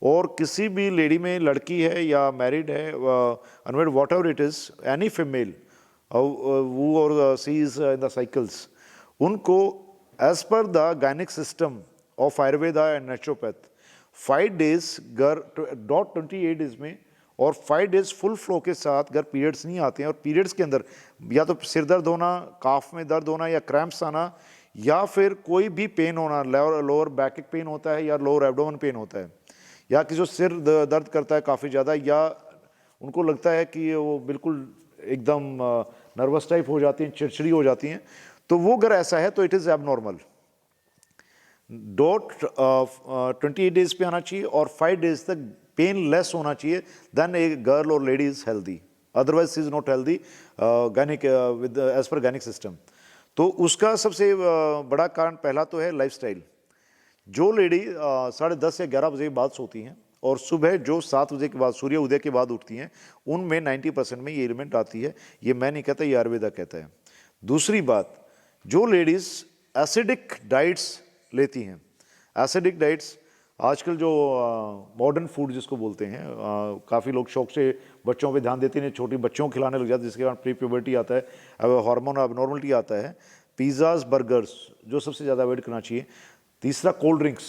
S1: और किसी भी लेडी में, लड़की है या मैरिड है, unmarried, whatever it is, any female वो और she is in the cycles, उनको as per the gynaec system of Ayurveda and naturopath 5 days dot 28 days में और 5 डेज फुल फ्लो के साथ अगर पीरियड्स नहीं आते हैं, और पीरियड्स के अंदर या तो सिर दर्द होना, काफ में दर्द होना या क्रैम्प्स आना, या फिर कोई भी पेन होना, लोअर बैक पेन होता है या लोअर एब्डोमेन पेन होता है, या किसी सिर दर्द करता है काफ़ी ज़्यादा, या उनको लगता है कि वो बिल्कुल एकदम नर्वस टाइप हो जाती हैं, चिड़चिड़ी हो जाती हैं, तो वो अगर ऐसा है तो it is abnormal. Dot 28 days पे आना चाहिए और 5 डेज तक पेन लेस होना चाहिए देन ए गर्ल और lady is healthy, otherwise she is not healthy gynaec with as per gynaec system. तो उसका सबसे बड़ा कारण पहला तो है लाइफस्टाइल। जो लेडी 10:30 या 11 बजे के बाद सोती हैं और सुबह जो 7 बजे के बाद, सूर्य उदय के बाद उठती हैं, उनमें 90% में ये एलिमेंट आती है। ये मैं नहीं कहता, ये आयुर्वेदा कहता है। दूसरी बात, जो लेडीज़ एसिडिक डाइट्स लेती हैं, एसिडिक डाइट्स आजकल जो मॉडर्न फूड जिसको बोलते हैं, काफ़ी लोग शौक से बच्चों पे ध्यान देते हैं, छोटी बच्चों को खिलाने लग जाते हैं, जिसके कारण प्री प्यूबर्टी आता है, हार्मोन अबनॉर्मलिटी आता है। पिज़्ज़ाज, बर्गर्स जो सबसे ज़्यादा अवॉइड करना चाहिए। तीसरा, cold drinks.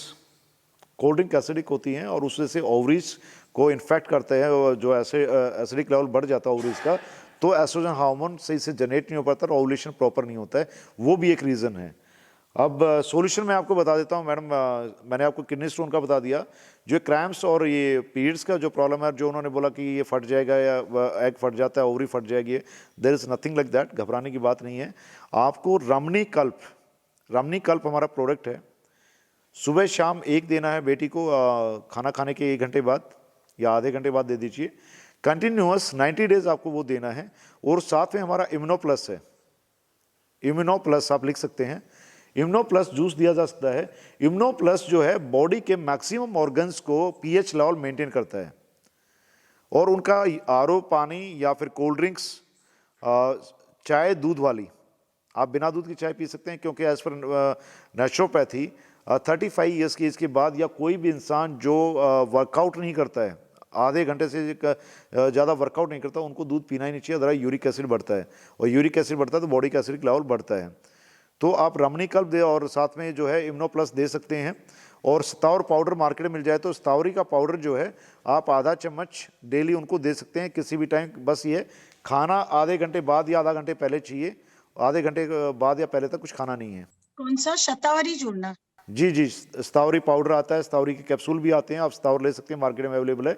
S1: Cold drink acidic होती हैं और उससे ओवरीज को इन्फेक्ट करते हैं, और जो एसिडिक लेवल बढ़ जाता है ओवरीज का, तो एस्ट्रोजन हार्मोन सही से जनरेट नहीं हो पाता और ओवुलेशन प्रॉपर नहीं होता है, वो भी एक रीज़न है। अब सॉल्यूशन मैं आपको बता देता हूँ मैडम। मैंने आपको किडनी स्टोन का बता दिया। जो क्रैम्प्स और ये पीरियड्स का जो प्रॉब्लम है, जो उन्होंने बोला कि ये फट जाएगा या एग फट जाता है, ओवरी फट जाएगी, there is nothing like that, घबराने की बात नहीं है। आपको रमनी कल्प हमारा प्रोडक्ट है, सुबह शाम एक देना है बेटी को, खाना खाने के 1 घंटे बाद या आधे घंटे बाद दे दीजिए। कंटिन्यूअस 90 डेज आपको वो देना है। और साथ में हमारा इम्यूनो प्लस है, इम्यूनो प्लस आप लिख सकते हैं, इम्यूनो प्लस जूस दिया जा सकता है। इम्यूनो प्लस जो है बॉडी के मैक्सिमम ऑर्गन्स को पीएच लेवल मेंटेन करता है, और उनका आरओ पानी या फिर कोल्ड ड्रिंक्स, चाय दूध वाली, आप बिना दूध की चाय पी सकते हैं, क्योंकि एज पर नेचुरोपैथी 35 ईयर्स की एज के बाद या कोई भी इंसान जो वर्कआउट नहीं करता है, आधे घंटे से ज़्यादा वर्कआउट नहीं करता, उनको दूध पीना ही नहीं चाहिए, अदरवाइज यूरिक एसिड बढ़ता है, और यूरिक एसिड बढ़ता है तो बॉडी का एसिडिक लेवल बढ़ता है। तो आप रमनी कल्प दे और साथ में जो है इम्यूनो प्लस दे सकते हैं। और सतावर पाउडर मार्केट में मिल जाए तो सतावरी का पाउडर जो है आप आधा चम्मच डेली उनको दे सकते हैं किसी भी टाइम। बस ये खाना आधे घंटे बाद या आधा घंटे पहले चाहिए, आधे घंटे बाद या पहले तक कुछ खाना नहीं है।
S2: कौन सा? शतावरी चूर्ण?
S1: जी जी, सतावरी पाउडर आता है, सतावरी के कैप्सूल भी आते हैं, आप सतावर ले सकते हैं, मार्केट में अवेलेबल है।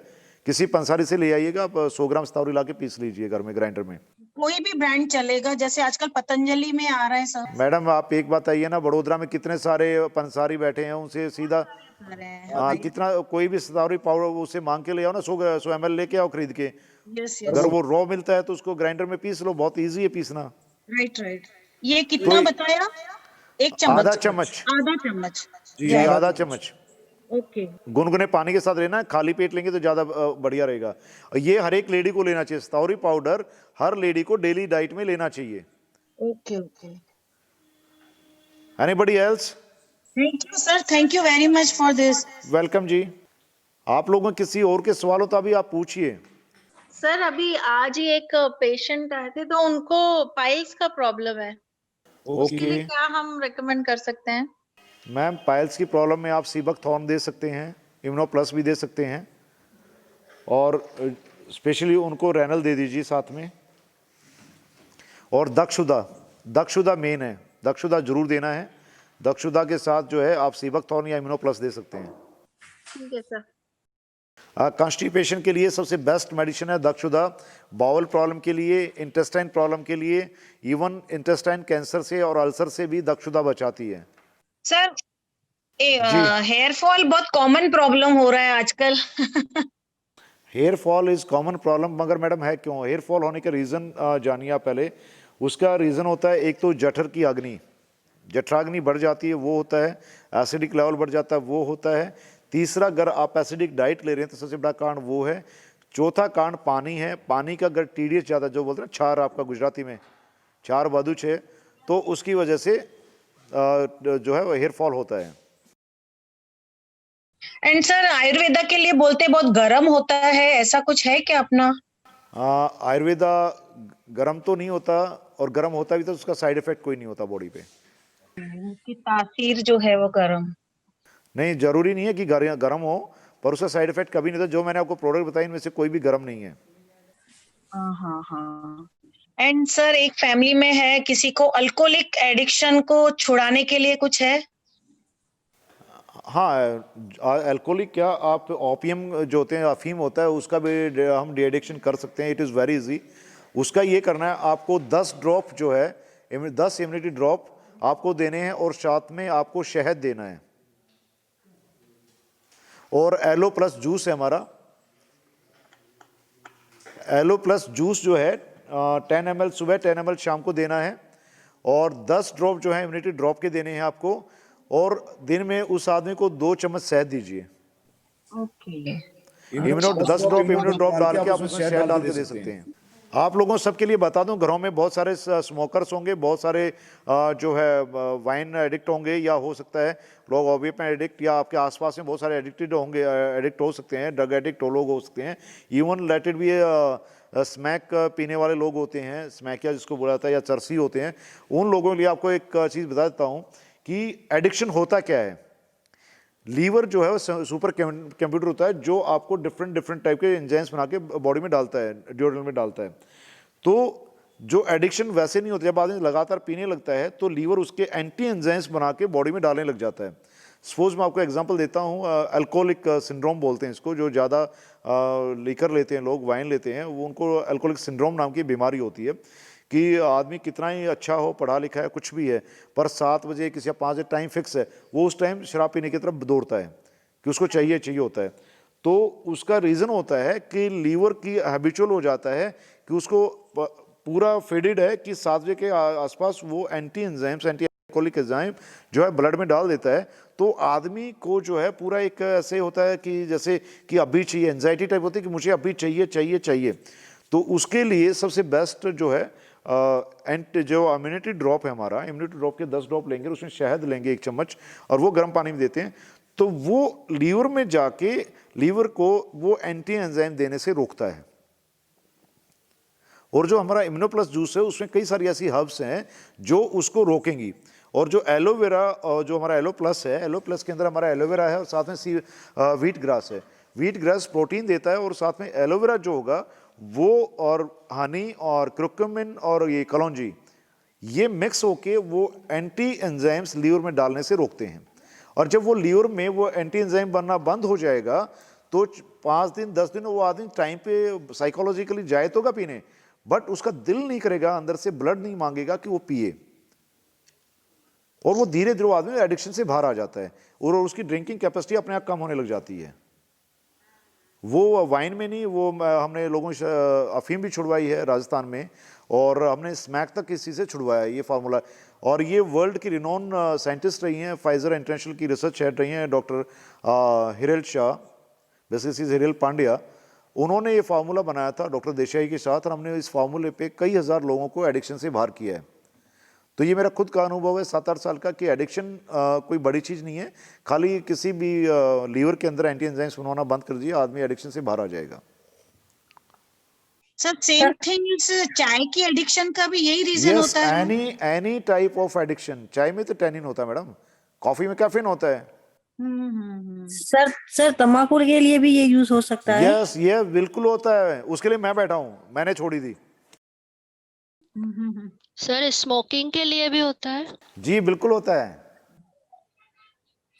S1: किसी पंसारी से ले आइएगा, आप 100 ग्राम सतावरी ला के पीस लीजिए घर में ग्राइंडर में।
S2: कोई भी ब्रांड चलेगा, जैसे आजकल पतंजलि में आ रहा है सब?
S1: मैडम आप एक बात आइए ना, वडोदरा में कितने सारे पंसारी बैठे हैं, उनसे सीधा
S2: आ रहे हैं।
S1: हाँ, कितना कोई भी सतावरी पाउडर उसे मांग के ले आओ ना, 100 ml लेके आओ खरीद के।
S2: यस
S1: अगर वो रॉ मिलता है तो उसको ग्राइंडर में पीस लो, बहुत इजी है पीसना।
S2: राइट। ये कितना बताया? 1 चम्मच?
S1: आधा चम्मच।
S2: आधा चम्मच?
S1: जी आधा चम्मच
S2: ओके।
S1: गुनगुने पानी के साथ लेना है, खाली पेट लेंगे तो ज़्यादा बढ़िया रहेगा। और ये हर एक लेडी को लेना चाहिए, सतावरी पाउडर हर लेडी को डेली डाइट में लेना चाहिए।
S2: Okay.
S1: Anybody else?
S2: Thank you sir, thank you very much for this.
S1: Welcome ji. आप लोगों के किसी और के सवाल हो तो अभी आप पूछिए।
S6: सर अभी आज ही एक पेशेंट आए थे तो उनको पाइल्स का प्रॉब्लम है, उसके लिए क्या हम रेकमेंड कर सकते हैं?
S1: मैम पाइल्स की प्रॉब्लम में आप सीबक थॉर्न दे सकते हैं, इम्यूनो प्लस भी दे सकते हैं, और स्पेशली उनको रेनल दे दीजिए साथ में। और दक्षुदा मेन है, दक्षुदा जरूर देना है। दक्षुदा के साथ जो है आप सीबक थॉर्न या इम्यूनो प्लस दे सकते हैं।
S6: ठीक है सर।
S1: कॉन्स्टिपेशन के लिए सबसे बेस्ट मेडिसिन है दक्षुदा, बाउल प्रॉब्लम के लिए, इंटेस्टाइन प्रॉब्लम के लिए, इवन इंटेस्टाइन कैंसर से और अल्सर से भी दक्षुदा बचाती है।
S2: सर
S1: जी।
S2: हेयर फॉल बहुत कॉमन प्रॉब्लम हो रहा है आजकल।
S1: Hair fall is common problem, मगर मैडम है क्यों? हेयर फॉल होने के रीज़न जानिए आप पहले। उसका रीज़न होता है एक तो जठर की अग्नि, जठराग्नि बढ़ जाती है वो होता है, एसिडिक लेवल बढ़ जाता है वो होता है। तीसरा, अगर आप एसिडिक डाइट ले रहे हैं तो सबसे बड़ा कारण वो है। चौथा कारण पानी है, पानी का अगर टीडीएस ज़्यादा, जो बोलते हैं क्षार आपका गुजराती में क्षार वादु है, तो उसकी वजह से जो है वो हेयर फॉल होता है।
S2: एंड सर आयुर्वेदा के लिए बोलते बहुत गर्म होता है, ऐसा कुछ है क्या अपना?
S1: आयुर्वेदा गर्म तो नहीं होता, और गर्म होता भी तो उसका साइड इफेक्ट कोई नहीं होता बॉडी पे।
S2: उसकी तासीर जो है वो गर्म।
S1: नहीं, जरूरी नहीं है कि गर्म हो, पर उसका साइड इफेक्ट कभी नहीं होता। जो मैंने आपको प्रोडक्ट बताई इनमें से कोई भी गर्म नहीं है।
S2: हाँ हाँ। एंड सर एक फैमिली में है, किसी को अल्कोहलिक एडिक्शन को छुड़ाने के लिए कुछ है?
S1: हाँ, अल्कोहलिक क्या, आप ओपियम जो होते हैं, अफीम होता है, उसका भी हम डी एडिक्शन कर सकते हैं। It is very easy. उसका ये करना है, आपको 10 ड्रॉप जो है 10 इम्यूनिटी ड्रॉप आपको देने हैं, और साथ में आपको शहद देना है। और एलो प्लस जूस है हमारा, एलो प्लस जूस जो है 10 ml सुबह, 10 ml शाम को देना है, और 10 ड्रॉप जो है इम्यूनिटी ड्रॉप के देने हैं आपको। और दिन में उस आदमी को 2 चम्मच शहद दीजिए।
S2: Okay.
S1: Immuno 10 drop immuno drop डाल के आप उसमें शहद डाल के दे सकते हैं। आप लोगों सबके लिए बता दूं, घरों में बहुत सारे स्मोकर्स होंगे, बहुत सारे जो है वाइन एडिक्ट होंगे, या हो सकता है लोग ओपियम एडिक्ट, या आपके आसपास में बहुत सारे एडिक्टेड होंगे, एडिक्ट हो सकते हैं, ड्रग एडिक्ट लोग हो सकते हैं। Even late it B smack पीने वाले लोग होते हैं, स्मैकिया जिसको बोला जाता है, या चरसी होते हैं। उन लोगों के लिए आपको एक चीज़ बता देता हूँ कि एडिक्शन होता क्या है। लीवर जो है वो सुपर कंप्यूटर होता है, जो आपको डिफरेंट टाइप के एंजाइम्स बना के बॉडी में डालता है, डिओड्रेंट में डालता है। तो जो एडिक्शन वैसे नहीं होता, जब आदमी लगातार पीने लगता है तो लीवर उसके एंटी एंजाइम्स बना के बॉडी में डालने लग जाता है। सपोज मैं आपको एग्जांपल देता हूँ, अल्कोहलिक सिंड्रोम बोलते हैं इसको, जो ज़्यादा लीकर लेते हैं लोग, वाइन लेते हैं, वो उनको अल्कोहलिक सिंड्रोम नाम की बीमारी होती है कि आदमी कितना ही अच्छा हो, पढ़ा लिखा है, कुछ भी है, पर 7 बजे किसी 5 बजे टाइम फिक्स है, वो उस टाइम शराब पीने की तरफ दौड़ता है कि उसको चाहिए होता है। तो उसका रीज़न होता है कि लीवर की हैबिचुअल हो जाता है कि उसको पूरा फेडेड है कि 7 बजे के आसपास वो anti enzymes, anti alcoholic enzyme जो है ब्लड में डाल देता है। तो आदमी को जो है पूरा एक ऐसे होता है कि जैसे कि अभी चाहिए, एंजाइटी टाइप होती है कि मुझे अभी चाहिए। तो उसके लिए सबसे बेस्ट जो है जो इम्यूनिटी ड्रॉप है हमारा, इम्यूनिटी ड्रॉप के 10 ड्रॉप लेंगे, उसमें शहद लेंगे 1 चम्मच, और वो गर्म पानी में देते हैं, तो वो लीवर में जाके लीवर को वो एंटी एंजाइम देने से रोकता है। और जो हमारा इम्यूनो प्लस जूस है उसमें कई सारी ऐसी हर्ब्स हैं जो उसको रोकेंगी। और जो एलोवेरा, जो हमारा एलो प्लस है, एलो प्लस के अंदर हमारा एलोवेरा है, और साथ में व्हीट ग्रास है। व्हीट ग्रास प्रोटीन देता है, और साथ में एलोवेरा जो होगा वो, और हनी और क्रुक्यूमिन और ये कलौंजी, ये मिक्स होके वो एंटी एंजाइम्स लीवर में डालने से रोकते हैं। और जब वो लीवर में वो एंटी एंजाइम बनना बंद हो जाएगा तो 5 दिन 10 दिन वो आदमी टाइम पे साइकोलॉजिकली जाए तो पीने, बट उसका दिल नहीं करेगा, अंदर से ब्लड नहीं मांगेगा कि वो पिए, और वो धीरे धीरे आदमी एडिक्शन से बाहर आ जाता है, और उसकी ड्रिंकिंग कैपेसिटी अपने आप कम होने लग जाती है। वो वाइन में नहीं, वो हमने लोगों से अफीम भी छुड़वाई है राजस्थान में, और हमने स्मैक तक इसी से छुड़वाया है ये फार्मूला। और ये वर्ल्ड की रिनोन साइंटिस्ट रही हैं, फाइजर इंटरनेशनल की रिसर्च हेड रही हैं डॉक्टर हिरेल शाह, बेसिस हिरेल पांड्या, उन्होंने ये फार्मूला बनाया था डॉक्टर देसाई के साथ, और हमने इस फार्मूले पे कई हज़ार लोगों को एडिक्शन से बाहर किया है। तो ये मेरा खुद का अनुभव है 7-8 साल का, कि एडिक्शन कोई बड़ी चीज़ नहीं है, खाली किसी भी लीवर के अंदर एंटी एंजाइम्स बनाना बंद कर दीजिए, आदमी एडिक्शन से बाहर आ जाएगा।
S2: सर सेम थिंग्स चाय की एडिक्शन का भी यही रीजन होता है?
S1: Any type of addiction. चाय में तो टैनिन होता है मैडम, कॉफी में कैफीन होता है।
S7: सर तंबाकू के लिए भी ये यूज हो सकता है?
S1: यस, ये बिल्कुल होता है, उसके लिए मैं बैठा हूँ, मैंने छोड़ी थी।
S8: सर स्मोकिंग के लिए भी होता है?
S1: जी बिल्कुल होता है।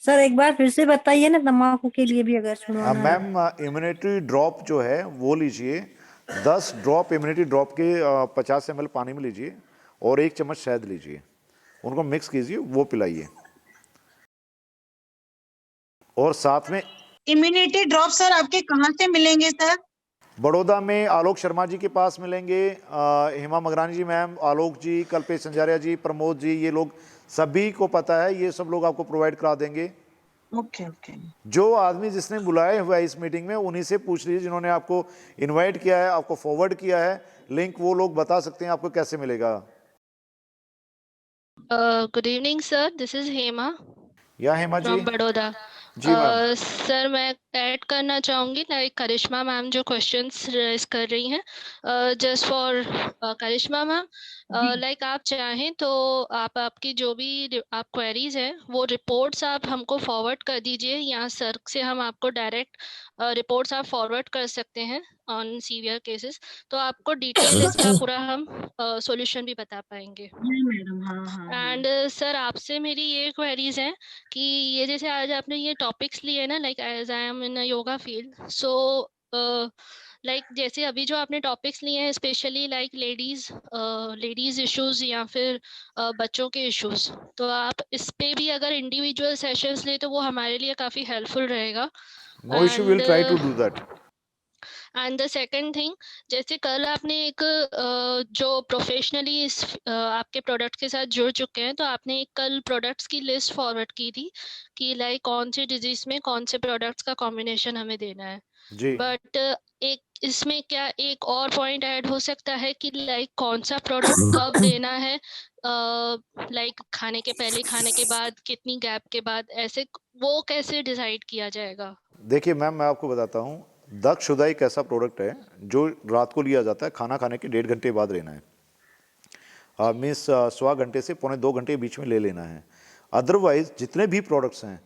S7: सर एक बार फिर से बताइए ना, तम्बाकू के लिए भी अगर छुड़वाना है।
S1: मैम इम्यूनिटी ड्रॉप जो है वो लीजिए, 10 ड्रॉप इम्यूनिटी ड्रॉप के 50 ml पानी में लीजिए और 1 चम्मच शहद लीजिए, उनको मिक्स कीजिए, वो पिलाइए। और साथ में
S2: इम्यूनिटी ड्रॉप सर आपके कहाँ से मिलेंगे सर?
S1: बड़ौदा में आलोक शर्मा जी के पास मिलेंगे, हेमा मगरानी जी मैम, आलोक जी, कल्पेश संजारिया जी, प्रमोद जी, ये लोग सभी को पता है, ये सब लोग आपको प्रोवाइड करा देंगे।
S2: Okay okay.
S1: जो आदमी जिसने बुलाया हुआ है इस मीटिंग में, उन्हीं से पूछ लीजिए, जिन्होंने आपको इनवाइट किया है, आपको फॉरवर्ड किया है लिंक, वो लोग बता सकते हैं आपको कैसे मिलेगा।
S8: Good evening sir, this is Hema
S1: या हेमा जी?
S8: फ्रॉम बड़ौदा।
S1: जी मैम।
S8: सर मैं ऐड करना चाहूँगी, लाइक करिश्मा मैम जो क्वेश्चंस रेज कर रही हैं, just for Karishma ma'am, like आप चाहें तो आप आपकी जो भी आप क्वेरीज हैं वो रिपोर्ट्स आप हमको फॉरवर्ड कर दीजिए, यहाँ सर से हम आपको डायरेक्ट रिपोर्ट्स आप फॉरवर्ड कर सकते हैं ऑन सीवियर केसेस, तो आपको डिटेल इसका पूरा हम सॉल्यूशन भी बता पाएंगे।
S2: मैडम हाँ।
S8: एंड सर आपसे मेरी ये क्वेरीज हैं कि ये जैसे आज आपने ये टॉपिक्स लिए ना, like as I am in yoga field, so like जैसे अभी जो आपने टॉपिक्स लिए हैं स्पेशली लाइक लेडीज इश्यूज या फिर बच्चों के इश्यूज, तो आप इस पे भी अगर इंडिविजुअल सेशंस ले तो वो हमारे लिए काफ़ी हेल्पफुल रहेगा।
S1: No issue, will try to do that.
S8: And the second thing, जैसे कल आपने एक जो प्रोफेशनली आपके प्रोडक्ट के साथ जुड़ चुके हैं, तो आपने एक कल प्रोडक्ट्स की लिस्ट फॉरवर्ड की थी कि लाइक कौन सी डिजीज में कौन से प्रोडक्ट्स का कॉम्बिनेशन हमें देना है
S1: जी।
S8: बट एक इसमें क्या एक और पॉइंट ऐड हो सकता है कि लाइक कौन सा प्रोडक्ट कब देना है, लाइक खाने के पहले, खाने के बाद, कितनी गैप के बाद, ऐसे वो कैसे डिसाइड किया जाएगा?
S1: देखिए मैम, मैं आपको बताता हूँ, दक्षुदा एक ऐसा प्रोडक्ट है जो रात को लिया जाता है, खाना खाने के 1.5 घंटे बाद लेना है, मीन्स 1.25 घंटे से 1.25 घंटे के बीच में ले लेना है। अदरवाइज जितने भी प्रोडक्ट्स हैं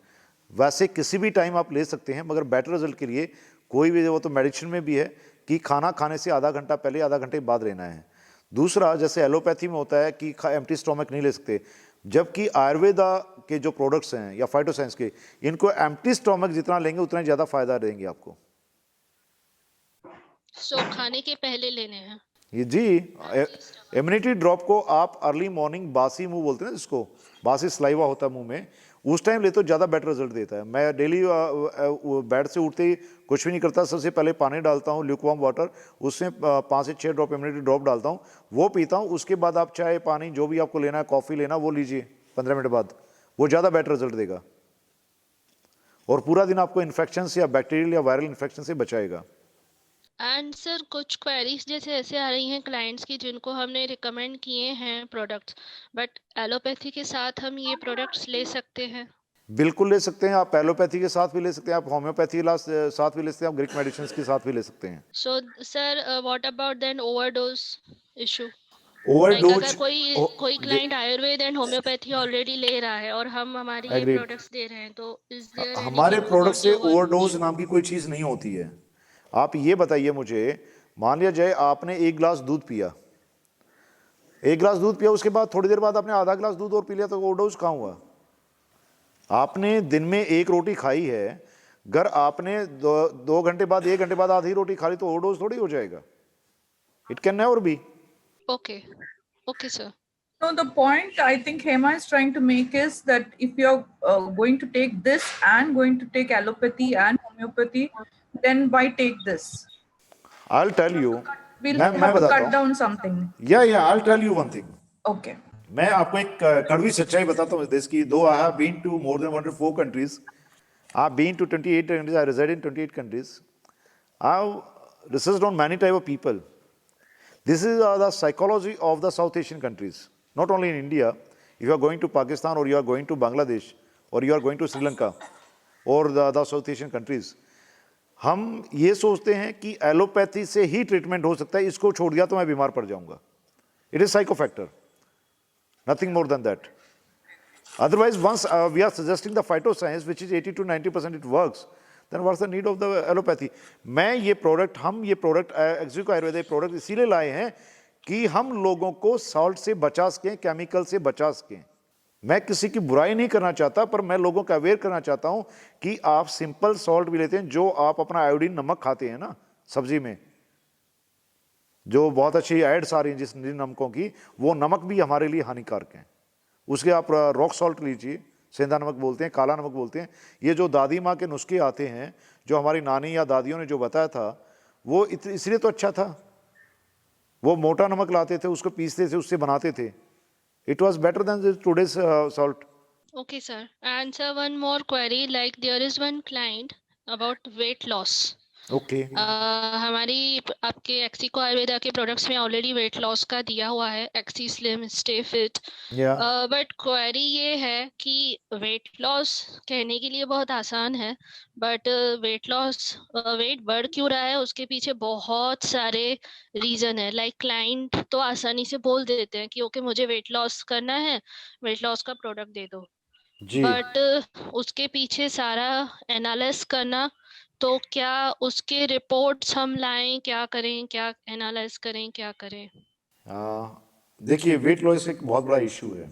S1: वैसे किसी भी टाइम आप ले सकते हैं, मगर बेटर रिजल्ट के लिए कोई भी, वो तो मेडिसिन में भी है कि खाना खाने से आधा घंटा पहले, आधा घंटे बाद लेना है। दूसरा, जैसे एलोपैथी में होता है कि एम्प्टी स्टोमक नहीं ले सकते, जबकि आयुर्वेदा के जो प्रोडक्ट्स हैं या फाइटोसाइंस के, इनको एम्प्टी स्टोमक जितना लेंगे उतना ज़्यादा फायदा देंगे आपको।
S8: सो खाने के पहले लेने हैं
S1: ये जी, इम्यूनिटी ड्रॉप को आप अर्ली मॉर्निंग, बासी मुंह बोलते हैं जिसको, बासी सलाइवा होता है मुंह में, उस टाइम ले तो ज़्यादा बेटर रिजल्ट देता है। मैं डेली बेड से उठते ही कुछ भी नहीं करता, सबसे पहले पानी डालता हूँ, ल्यूकवार्म वाटर, उसमें 5 से 6 ड्रॉप इम्यूनिटी ड्रॉप डालता हूँ, वो पीता हूँ। उसके बाद आप चाय, पानी, जो भी आपको लेना है, कॉफ़ी लेना, वो लीजिए 15 मिनट बाद, वो ज़्यादा बेटर रिजल्ट देगा और पूरा दिन आपको इन्फेक्शन से या बैक्टीरियल या वायरल इन्फेक्शन से बचाएगा।
S8: एंड सर कुछ क्वेरीज जैसे ऐसे आ रही हैं क्लाइंट्स की जिनको हमने रिकमेंड किए हैं प्रोडक्ट्स, बट एलोपैथी के साथ हम ये प्रोडक्ट्स ले सकते हैं?
S1: बिल्कुल ले सकते हैं, आप एलोपैथी के साथ भी ले सकते हैं, आप होम्योपैथी इलाज साथ भी ले सकते हैं, आप ग्रीक मेडिसिन के साथ भी ले सकते हैं।
S8: So sir what about then overdose issue?
S1: Overdose,
S8: अगर कोई client Ayurveda and homeopathy already ले रहा है और हम हमारे ये
S1: Agreed.
S8: प्रोडक्ट्स दे रहे हैं, तो इज देयर
S1: हमारे प्रोडक्ट से ओवरडोज नाम की कोई चीज़ नहीं होती है। आप ये बताइए मुझे, मान लिया जाए आपने 1 गिलास दूध पिया, 1 गिलास दूध पिया, उसके बाद थोड़ी देर बाद आपने आधा गिलास दूध और पी लिया, तो ओवरडोज कहाँ हुआ? आपने दिन में 1 रोटी खाई है, अगर आपने 2 घंटे बाद, 1 घंटे बाद आधी रोटी खा ली, तो ओवरडोज थोड़ी हो जाएगा। It can never be.
S8: Okay sir.
S3: No, the point I think Hema is trying to make is that if you're going to take this and going to take allopathy and homeopathy, then why take this?
S1: I'll tell you.
S3: We'll
S1: मैं
S3: have to
S1: बताता
S3: cut
S1: हूँ।
S3: down something.
S1: Yeah, I'll tell you one thing.
S3: Okay.
S1: मैं आपको एक कड़वी सच्चाई बताता हूँ देश की। Though I have been to more than 104 countries, I've been to 28 countries, I reside in 28 countries. I've researched on many type of people. This is the psychology of the South Asian countries. Not only in India, if you are going to Pakistan or you are going to Bangladesh or you are going to Sri Lanka or the South Asian countries, हम ये सोचते हैं कि allopathy से ही treatment हो सकता है, इसको छोड़ दिया तो मैं बीमार पड़ जाऊंगा। It is psycho factor, nothing more than that. Otherwise once we are suggesting the phytoscience which is 80 to 90% it works, then what's the need of the allopathy. मैं ये प्रोडक्ट, हम ये प्रोडक्ट एक्सक्लूसिव आयुर्वेदिक प्रोडक्ट इसीलिए लाए हैं कि हम लोगों को सॉल्ट से बचा सकें, केमिकल से बचा सकें। मैं किसी की बुराई नहीं करना चाहता, पर मैं लोगों को अवेयर करना चाहता हूं कि आप सिंपल सॉल्ट भी लेते हैं, जो आप अपना आयोडीन नमक खाते हैं ना सब्जी में, जो बहुत अच्छी एड्स आ रही हैं जिन नमकों की, वो नमक भी हमारे लिए हानिकारक हैं। उसके आप रॉक सॉल्ट लीजिए, सेंधा नमक बोलते हैं, काला नमक बोलते हैं। ये जो दादी माँ के नुस्खे आते हैं, जो हमारी नानी या दादियों ने जो बताया था, वो इसलिए तो अच्छा था। वो मोटा नमक लाते थे, उसको पीसते थे, उससे बनाते थे। It was better than the today's salt.
S8: Okay, sir. And sir, one more query. Like there is one client about weight loss.
S1: Okay.
S8: हमारी आपके एक्सीको आयुर्वेदा के प्रोडक्ट्स में ऑलरेडी वेट लॉस का दिया हुआ है, एक्सी slim, stay fit.
S1: Yeah.
S8: But query ये है कि वेट लॉस कहने के लिए बहुत आसान है, बट वेट लॉस वेट बढ़ क्यों रहा है उसके पीछे बहुत सारे रीजन है। लाइक क्लाइंट तो आसानी से बोल देते हैं कि ओके मुझे वेट लॉस करना है, वेट लॉस का प्रोडक्ट दे दो,
S1: जी।
S8: बट उसके पीछे सारा एनालिसिस करना, तो क्या उसके रिपोर्ट्स हम लाएं, क्या करें, क्या एनालाइज करें, क्या करें?
S1: देखिए, वेट लॉस एक बहुत बड़ा इशू है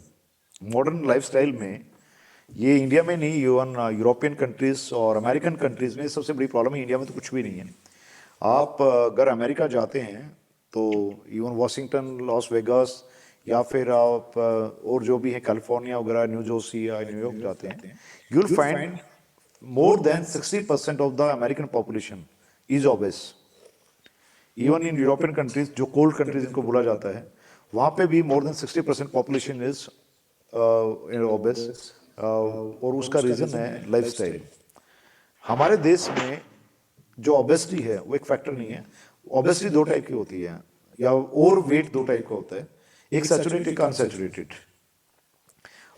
S1: मॉडर्न लाइफस्टाइल में। ये इंडिया में नहीं, इवन यूरोपियन कंट्रीज और अमेरिकन कंट्रीज में सबसे बड़ी प्रॉब्लम है। इंडिया में तो कुछ भी नहीं है। आप अगर अमेरिका जाते हैं तो इवन वॉशिंगटन, लॉस वेगास, या फिर आप और जो भी है कैलिफोर्निया वगैरह, न्यू जर्सी या न्यूयॉर्क जाते हैं, you will find more than 60% of the American population is obese. Even in European countries, जो cold countries इनको बोला जाता है, वहाँ पे भी more than 60% population is obese. और उसका रीजन है लाइफस्टाइल। हमारे देश में जो ओबेसिटी है वो एक फैक्टर नहीं है। ओबेसिटी दो टाइप की होती है, या ओवर वेट दो टाइप का होता है, एक सैचुरेटेड, एक अनसैचुरेटेड।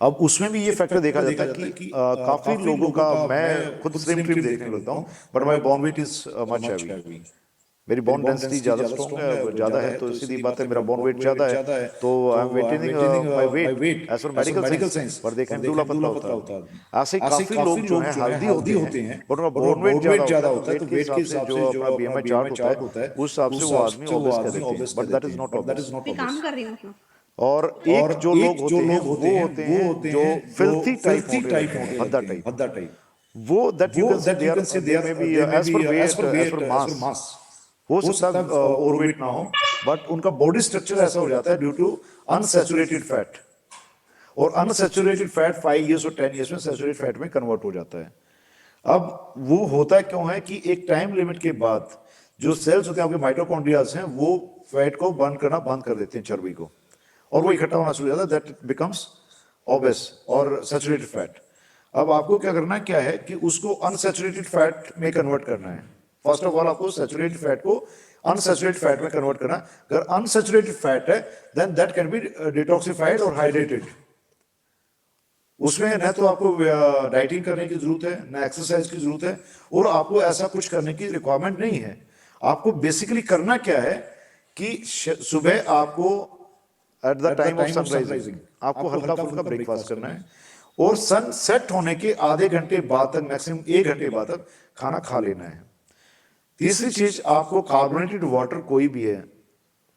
S1: अब उसमें भी ये फैक्टर देखा जाता है कि काफी लोगों का, मैं खुद स्लिम ट्रिम देखने लगता हूँ, but my bone weight is much heavy. मेरी बोन डेंसिटी ज्यादा स्ट्रॉन्ग है, ज्यादा है, तो सीधी बात है मेरा बोन वेट ज्यादा है, तो I am maintaining my weight as per medical science, पर देखने में दुबला पतला होता है। ऐसे काफी लोग जो हैं हेल्दी होते हैं, बट उनका बोन वेट ज्यादा होता है, तो वेट के हिसाब से जो अपना बीएमआई चार्ट होता है उस हिसाब से वो आदमी ओबेस कह देते हैं, but that is not obese.
S7: काम कर रही हूँ।
S1: और एक जो लोग होते हैं वो होते हैं जो फिल्थी टाइप भद्दा टाइप, वो that you can say they are maybe as per weight, as per mass, हो सकता है ओवरवेट ना हो, बट उनका बॉडी स्ट्रक्चर ऐसा हो जाता है ड्यू टू अनसैचुरेटेड फैट। और अनसैचुरेटेड फैट 5 इयर्स और 10 इयर्स में सैचुरेटेड फैट में कन्वर्ट हो जाता है। अब वो होता क्यों है कि एक टाइम लिमिट के बाद जो सेल्स होते हैं आपके माइटोकॉन्ड्रियाज हैं, वो फैट को बर्न करना बंद कर देते हैं, चर्बी को, और वो इकट्ठा होना शुरू हो जाता है, दैट बिकम्स ओबेस और सैचुरेटेड फैट। अब आपको क्या करना है, क्या है कि उसको अनसैचुरेटेड फैट में कन्वर्ट करना है। फर्स्ट ऑफ ऑल आपको सैचुरेटेड फैट को अनसैचुरेटेड फैट में कन्वर्ट करना। अगर अनसैचुरेटेड फैट है then that can be detoxified और हाइड्रेटेड। उसमें न तो आपको डाइटिंग करने की जरूरत है, न एक्सरसाइज की जरूरत है, और आपको ऐसा कुछ करने की रिक्वायरमेंट नहीं है। आपको बेसिकली करना क्या है कि सुबह आपको at the time of sunrising आपको हल्का फुल्का ब्रेकफास्ट करना है, और सन सेट होने के आधे घंटे बाद तक, मैक्सिमम 1 घंटे बाद तक खाना खा लेना है। तीसरी चीज, आपको कार्बोनेटेड वाटर कोई भी है,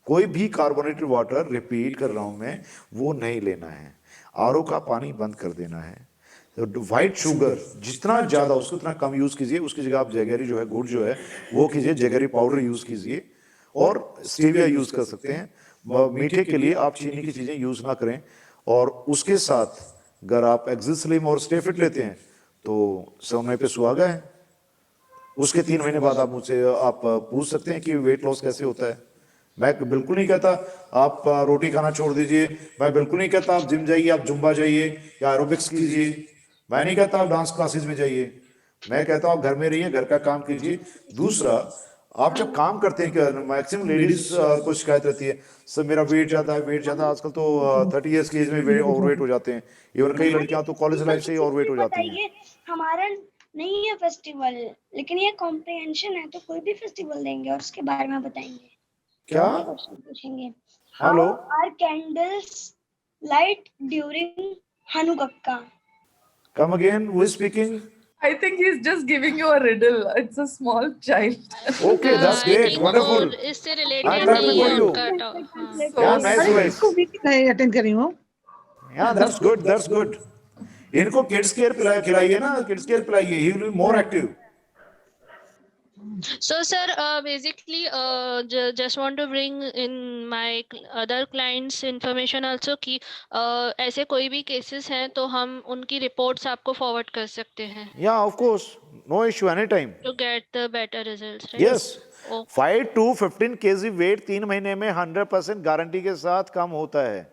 S1: कोई भी कार्बोनेटेड वाटर, रिपीट कर रहा हूं मैं, वो नहीं लेना है। आरओ का पानी बंद कर देना है। व्हाइट शुगर जितना ज्यादा उसको उतना कम यूज कीजिए। उसकी जगह आप जैगरी जो है, गुड़ जो है वो कीजिए, जैगरी पाउडर यूज कीजिए, और स्टीविया यूज कर सकते हैं। मीठे के लिए आप चीनी की चीजें यूज ना करें। और उसके साथ अगर आप एक्सिस्लिम और स्टेफिट लेते हैं तो समय पे सुहागा है। उसके 3 महीने बाद आप मुझसे आप पूछ सकते हैं कि वेट लॉस कैसे होता है। मैं बिल्कुल नहीं कहता आप रोटी खाना छोड़ दीजिए, मैं बिल्कुल नहीं कहता आप जिम जाइए, आप जुम्बा जाइए या एरोबिक्स कीजिए, मैं नहीं कहता आप डांस क्लासेस में जाइए, मैं कहता हूँ आप घर में रहिए, घर का काम कीजिए। दूसरा, आप जब काम करते हैं, मैक्सिमम लेडीज को शिकायत रहती है, सर मेरा वेट ज्यादा है, वेट ज्यादा। आजकल तो 30 इयर्स की एज में ओवरवेट हो जाते हैं। इवन कई लड़कियां तो कॉलेज लाइफ से ही ओवरवेट हो जाती हैं।
S9: हमारा नहीं है फेस्टिवल, लेकिन ये कॉम्प्रिहेंशन है, तो कोई भी फेस्टिवल देंगे और उसके बारे में बताएंगे।
S1: क्या
S9: क्वेश्चन पूछेंगे?
S1: Hello,
S9: are candles light during Hanukkah?
S1: Come again, who is speaking?
S3: I think he's just giving you a riddle. It's a small child.
S1: Okay, that's great, wonderful.
S8: इससे
S1: I'm
S8: रिलेटेड
S1: happy
S8: नहीं
S1: for
S8: है
S1: you.
S8: उनका
S1: क्या nice voice.
S7: Attend कर रही हूँ।
S1: Yeah, that's good, that's good. इनको kids care खिलाइए ना, किड्स केयर पिलाइए, he will be more active.
S8: So, sir, basically, just want to bring in my other clients information also कि ऐसे कोई भी cases हैं तो हम उनकी reports आपको forward कर सकते हैं
S1: Yeah, of course, no issue anytime.
S8: to get the better results, right?
S1: Yes,
S8: Okay.
S1: 5 to 15 kg weight 3 महीने में 100% गारंटी के साथ कम होता है.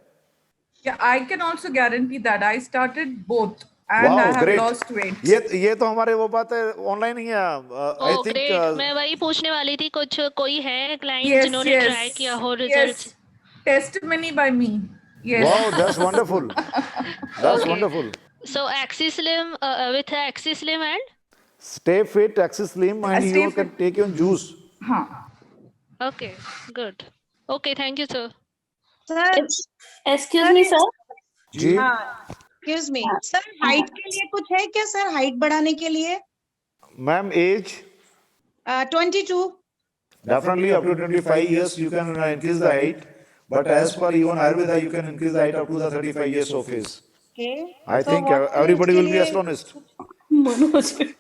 S3: Yeah, I can also guarantee that. I started both and I
S1: Wow,
S3: have
S1: great.
S3: lost weight.
S1: ये तो हमारे वो बात है ऑनलाइन ही है. I
S8: Oh,
S1: think
S8: great. मैं वही पूछने वाली थी, कुछ कोई है क्लाइंट
S3: Yes,
S8: जिन्होंने
S3: yes.
S8: ट्राई किया हो results?
S3: Yes. Testimony by me. Yes.
S1: wow, that's wonderful. That's
S8: Okay.
S1: wonderful.
S8: So Axis Slim with Axis Slim and
S1: Stay fit, Axis Slim, and
S3: Stay
S1: you can take your juice.
S3: Huh.
S8: okay, good. Okay, thank you, sir.
S2: Sir
S7: excuse me sir,
S1: ji
S2: excuse me sir, height के लिए कुछ है क्या sir, height बढ़ाने के लिए?
S1: Ma'am age
S2: 22.
S1: definitely up to 25 years you can increase the height, but as per even Ayurveda you can increase the height up to the 35 years of age.
S2: Okay.
S1: I
S2: So
S1: think
S2: what
S1: everybody
S2: age
S1: will
S2: के
S1: be
S2: लिए-
S1: astonished.
S7: Manoj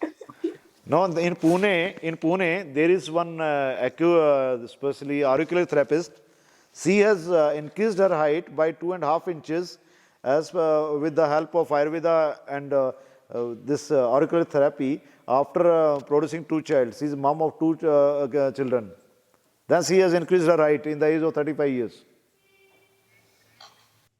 S1: No, in Pune there is one especially auricular therapist. She has increased her height by 2.5 inches as with the help of Ayurveda and this auricular therapy after producing 2 children. She is mom of 2 children. Then she has increased her height in the age of 35 years.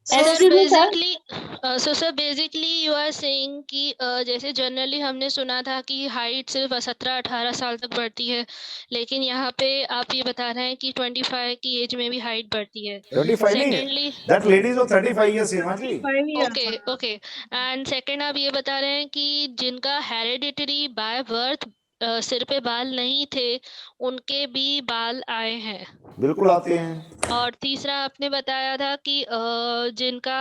S8: So
S7: Excuse me, sir.
S8: basically you are saying कि जैसे generally हमने सुना था कि height सिर्फ 17-18 साल तक बढ़ती है, लेकिन यहाँ पे आप ये बता रहे हैं कि 25 की एज में भी हाइट बढ़ती है.
S1: 25
S8: Secondly,
S1: नहीं, that lady is of 35 years, Seema ji.
S2: 5 years.
S8: Okay. And second आप ये बता रहे हैं कि जिनका हेरिडिटरी बाय बर्थ सिर पे बाल नहीं थे उनके भी बाल आए हैं.
S1: बिल्कुल आते हैं.
S8: और तीसरा आपने बताया था कि जिनका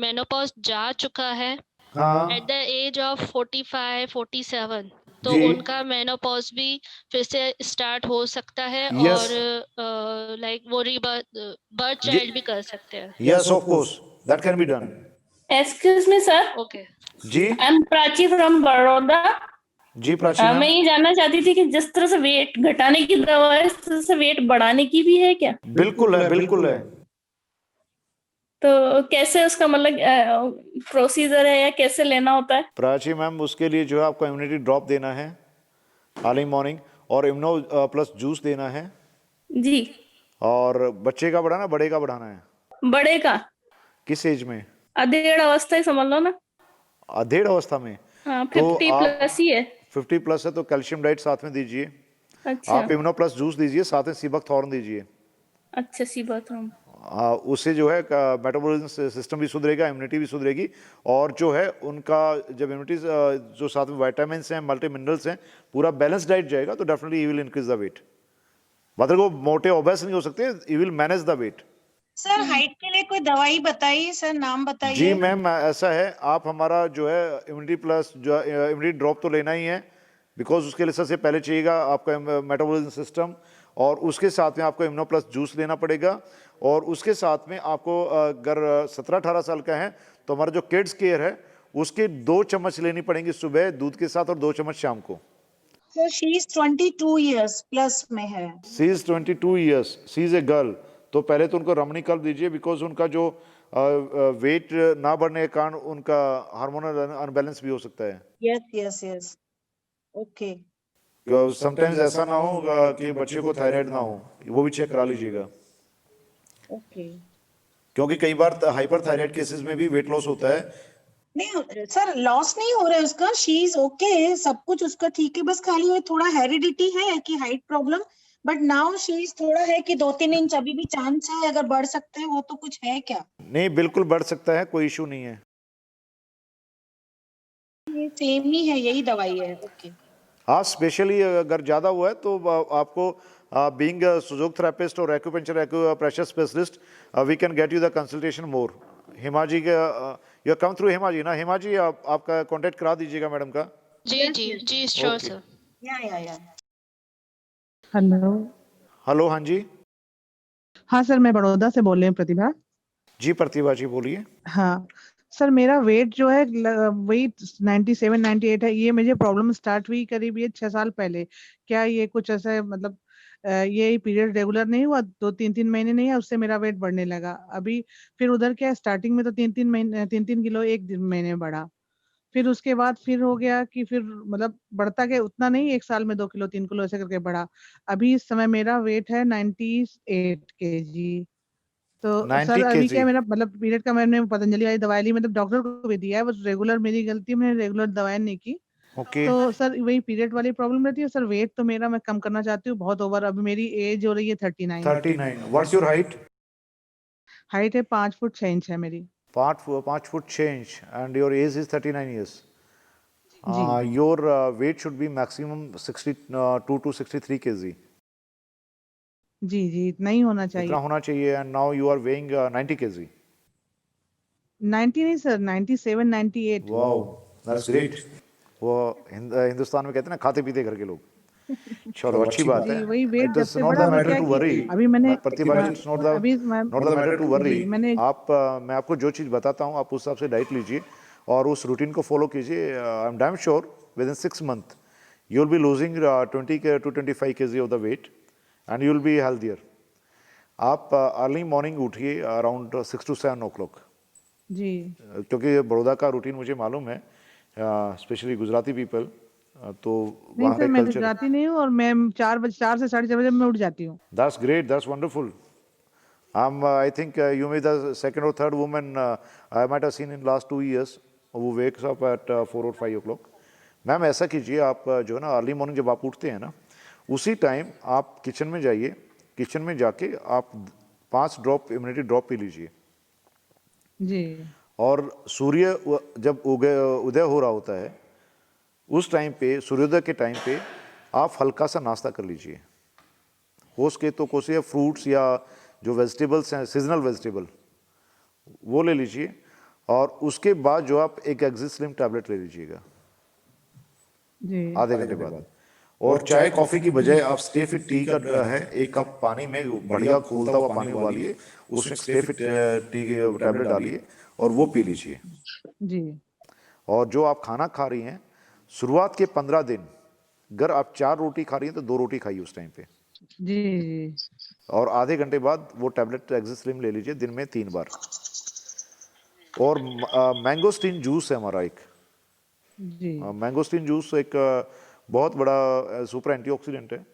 S8: मेनोपॉज जा चुका है
S1: हाँ
S8: एट द एज ऑफ 45-47 तो
S1: जी.
S8: उनका मेनोपॉज भी फिर से स्टार्ट हो सकता है.
S1: Yes.
S8: और लाइक वो बर्थ
S1: जी.
S8: चाइल्ड भी कर सकते हैं.
S1: Yes, of course, that can be done.
S7: Excuse me sir,
S8: okay.
S1: जी
S7: I am Prachi from Baroda.
S1: जी प्राची
S7: मैं
S1: मैम.
S7: ये जानना चाहती थी कि जिस तरह से वेट घटाने की दवा है, इस तरह से वेट बढ़ाने की भी है क्या?
S1: बिल्कुल है, बिल्कुल है.
S7: तो कैसे उसका मतलब प्रोसीजर है या कैसे लेना होता है?
S1: प्राची मैम उसके लिए जो है आपको इम्यूनिटी ड्रॉप देना है अर्ली मॉर्निंग और इम्यूनो प्लस जूस देना है.
S7: जी.
S1: और बच्चे का बढ़ाना बड़े का बढ़ाना है?
S7: बड़े का
S1: किस एज में?
S7: अधेड़ अवस्था ही समझ लो ना.
S1: अधेड़ अवस्था में?
S7: हाँ,
S1: तो
S7: 50
S1: आप-
S7: प्लस ही है.
S1: 50 प्लस है तो कैल्शियम डाइट साथ में दीजिए.
S7: अच्छा
S1: आप इम्यूनो प्लस जूस दीजिए, साथ में सीबक थॉर्न दीजिए.
S7: अच्छा, सी बात हूँ.
S1: उससे जो है मेटाबॉलिज्म सिस्टम भी सुधरेगा, इम्यूनिटी भी सुधरेगी और जो है उनका जब इम्यूनिटी जो साथ में विटामिन हैं, मल्टी मिनरल्स हैं, पूरा बैलेंस डाइट जाएगा तो definitely you will increase the weight. मतलब वो मोटे ओबेस नहीं हो सकते, you will manage the weight.
S2: Sir height के लिए कोई दवाई बताइए सर, नाम बताइए.
S1: जी मैम ऐसा है, आप हमारा जो है इम्यूनिटी प्लस जो इम्यूनिटी ड्रॉप तो लेना ही है बिकॉज उसके लिए सबसे पहले चाहिएगा आपका मेटाबॉलिज्म सिस्टम और उसके साथ में आपको इम्यूनो प्लस जूस लेना पड़ेगा और उसके साथ में आपको अगर 17-18 साल का है तो हमारा जो किड्स केयर है उसके 2 चम्मच लेनी पड़ेंगी सुबह दूध के साथ और 2 चम्मच शाम को.
S2: Sir she is 22 years plus में है.
S1: She is 22 years, she is a girl. तो पहले तो उनको रमणी कल्प दीजिए बिकॉज उनका जो वेट ना बढ़ने के कारण उनका हार्मोनल अनबैलेंस भी हो सकता है.
S2: Yes yes yes. Okay.
S1: Sometimes ऐसा ना हो कि बच्चे को थायराइड ना हो, वो भी चेक करा लीजिएगा
S2: ओके.
S1: क्योंकि कई बार हाइपर थायराइड केसेस में भी वेट लॉस होता है.
S2: नहीं सर, लॉस नहीं हो रहा है उसका, शी इज ओके, सब कुछ उसका ठीक है, बस खाली वो थोड़ा हेरिडिटी है कि height problem, but now she is थोड़ा है कि 2-3 इंच अभी भी चांस है, अगर बढ़ सकते हैं वो तो कुछ है क्या?
S1: नहीं बिल्कुल बढ़ सकता है, कोई इशू नहीं है.
S2: ये सेम ही है, यही दवाई है. ओके.
S1: हाँ स्पेशली अगर ज़्यादा हुआ है तो आपको बीइंग सुजोग थेरेपिस्ट और acupuncture acupressure specialist we can get you the consultation more. Hima ji का यू कम थ्रू हिमा जी ना, हिमा जी आपका कांटेक्ट करा दीजिएगा मैडम का.
S8: जी जी जी श्योर
S1: Okay.
S8: सर.
S2: या.
S10: हेलो.
S1: हेलो हाँ जी.
S10: हाँ सर, मैं बड़ौदा से बोल रही हूँ, प्रतिभा.
S1: जी प्रतिभा जी बोलिए.
S10: हाँ सर मेरा वेट जो है वही 97 98 है। ये मुझे प्रॉब्लम स्टार्ट हुई करीब ये 6 साल पहले। क्या ये कुछ ऐसा मतलब ये पीरियड रेगुलर नहीं हुआ, 2-3 महीने नहीं है, उससे मेरा वेट बढ़ने लगा। अभी फिर उधर क्या स्टार्टिंग में तो 3 किलो एक महीने में बढ़ा। फिर उसके बाद फिर हो गया कि फिर मतलब बढ़ता गया, उतना नहीं, 1 साल में 2 किलो 3 किलो ऐसे करके बढ़ा। अभी इस समय मेरा वेट है 98 केजी। तो सर
S1: 90
S10: अभी क्या
S1: केजी।
S10: है, मेरा मतलब पीरियड का मैंने पतंजलि वाली दवाई ली, मतलब डॉक्टर को भी दिया है, बस रेगुलर मेरी गलती, मैंने रेगुलर दवाई नहीं की।
S1: ओके।
S10: तो सर वही पीरियड वाली प्रॉब्लम रहती है। सर वेट तो मेरा मैं कम करना चाहती हूँ बहुत ओवर। अभी मेरी एज हो रही है 39।
S1: 39। What's your height?
S10: हाइट है 5 फुट 6 इंच है मेरी।
S1: 5 foot 6 inch and your age is 39 years.
S10: Ji
S1: Your weight should be maximum 62 to 63 kg.
S10: जी जी, इतना ही होना
S1: इतना
S10: चाहिए।
S1: होना चाहिए and now you are weighing 90 kg.
S10: 90 नहीं सर, 97 98।
S1: Wow, that's great. वो हिंदुस्तान में कहते हैं ना खाते पीते घर के लोग। चलो अच्छी बात है।
S10: जी वही वेट
S1: It
S10: जब
S1: is
S10: से
S1: not
S10: बढ़ा
S1: the
S10: तो
S1: matter
S10: क्या
S1: to
S10: कि
S1: worry.
S10: अभी मैंने
S1: प्रतिभा जी, it's
S10: अभी
S1: not the matter to worry.
S10: जी मैंने
S1: आप मैं आपको जो चीज़ बताता हूँ आप उस हिसाब से डाइट लीजिए और उस रूटीन को फॉलो कीजिए। I am damn sure with in 6 months you will be losing 20 to 25 kg of the weight and you will be healthier. आप अर्ली मॉर्निंग उठिए अराउंड 6 to 7 o'clock,
S10: जी
S1: क्योंकि बड़ौदा का रूटीन मुझे मालूम है, स्पेशली गुजराती पीपल, तो
S10: नहीं
S1: वहाँ
S10: सर,
S1: का
S10: मैं
S1: कल्चर।
S10: गुजराती नहीं हूँ और मैं 4 से 4:30 बजे मैं उठ जाती हूँ।
S1: That's great, that's wonderful. I think you may be the second or third woman I might have seen in last 2 years who wakes up at 4 or 5 o'clock. Ma'am ऐसा कीजिए, आप जो है ना अर्ली मॉर्निंग जब आप उठते हैं ना उसी टाइम आप किचन में जाइए, किचन में जाके आप 5 ड्रॉप इम्यूनिटी ड्रॉप पी लीजिए
S10: जी
S1: और सूर्य जब उदय हो रहा होता है उस टाइम पे, सूर्योदय के टाइम पे आप हल्का सा नाश्ता कर लीजिए। हो सके तो कोई फ्रूट्स या जो वेजिटेबल्स हैं सीजनल वेजिटेबल वो ले लीजिए और उसके बाद जो आप एक एक्सिस्लिम टैबलेट ले लीजिएगा
S10: जी
S1: आधे घंटे बाद। और चाय कॉफी की बजाय आप स्टे फिट टी का है 1 कप पानी में बढ़िया खोलता हुआ पानी उबालिए, उसमें स्टे फिट टी की टैबलेट डालिए और वो पी लीजिए।
S10: जी
S1: और जो आप खाना खा रही हैं शुरुआत के 15 दिन अगर आप 4 रोटी खा रही हैं तो 2 रोटी खाइए उस टाइम पे
S10: जी जी
S1: और आधे घंटे बाद वो टैबलेट एक्सिस्लिम ले लीजिए दिन में 3 बार। और मैंगोस्टीन जूस है हमारा एक,
S10: जी
S1: मैंगोस्टीन जूस एक बहुत बड़ा सुपर एंटीऑक्सीडेंट है,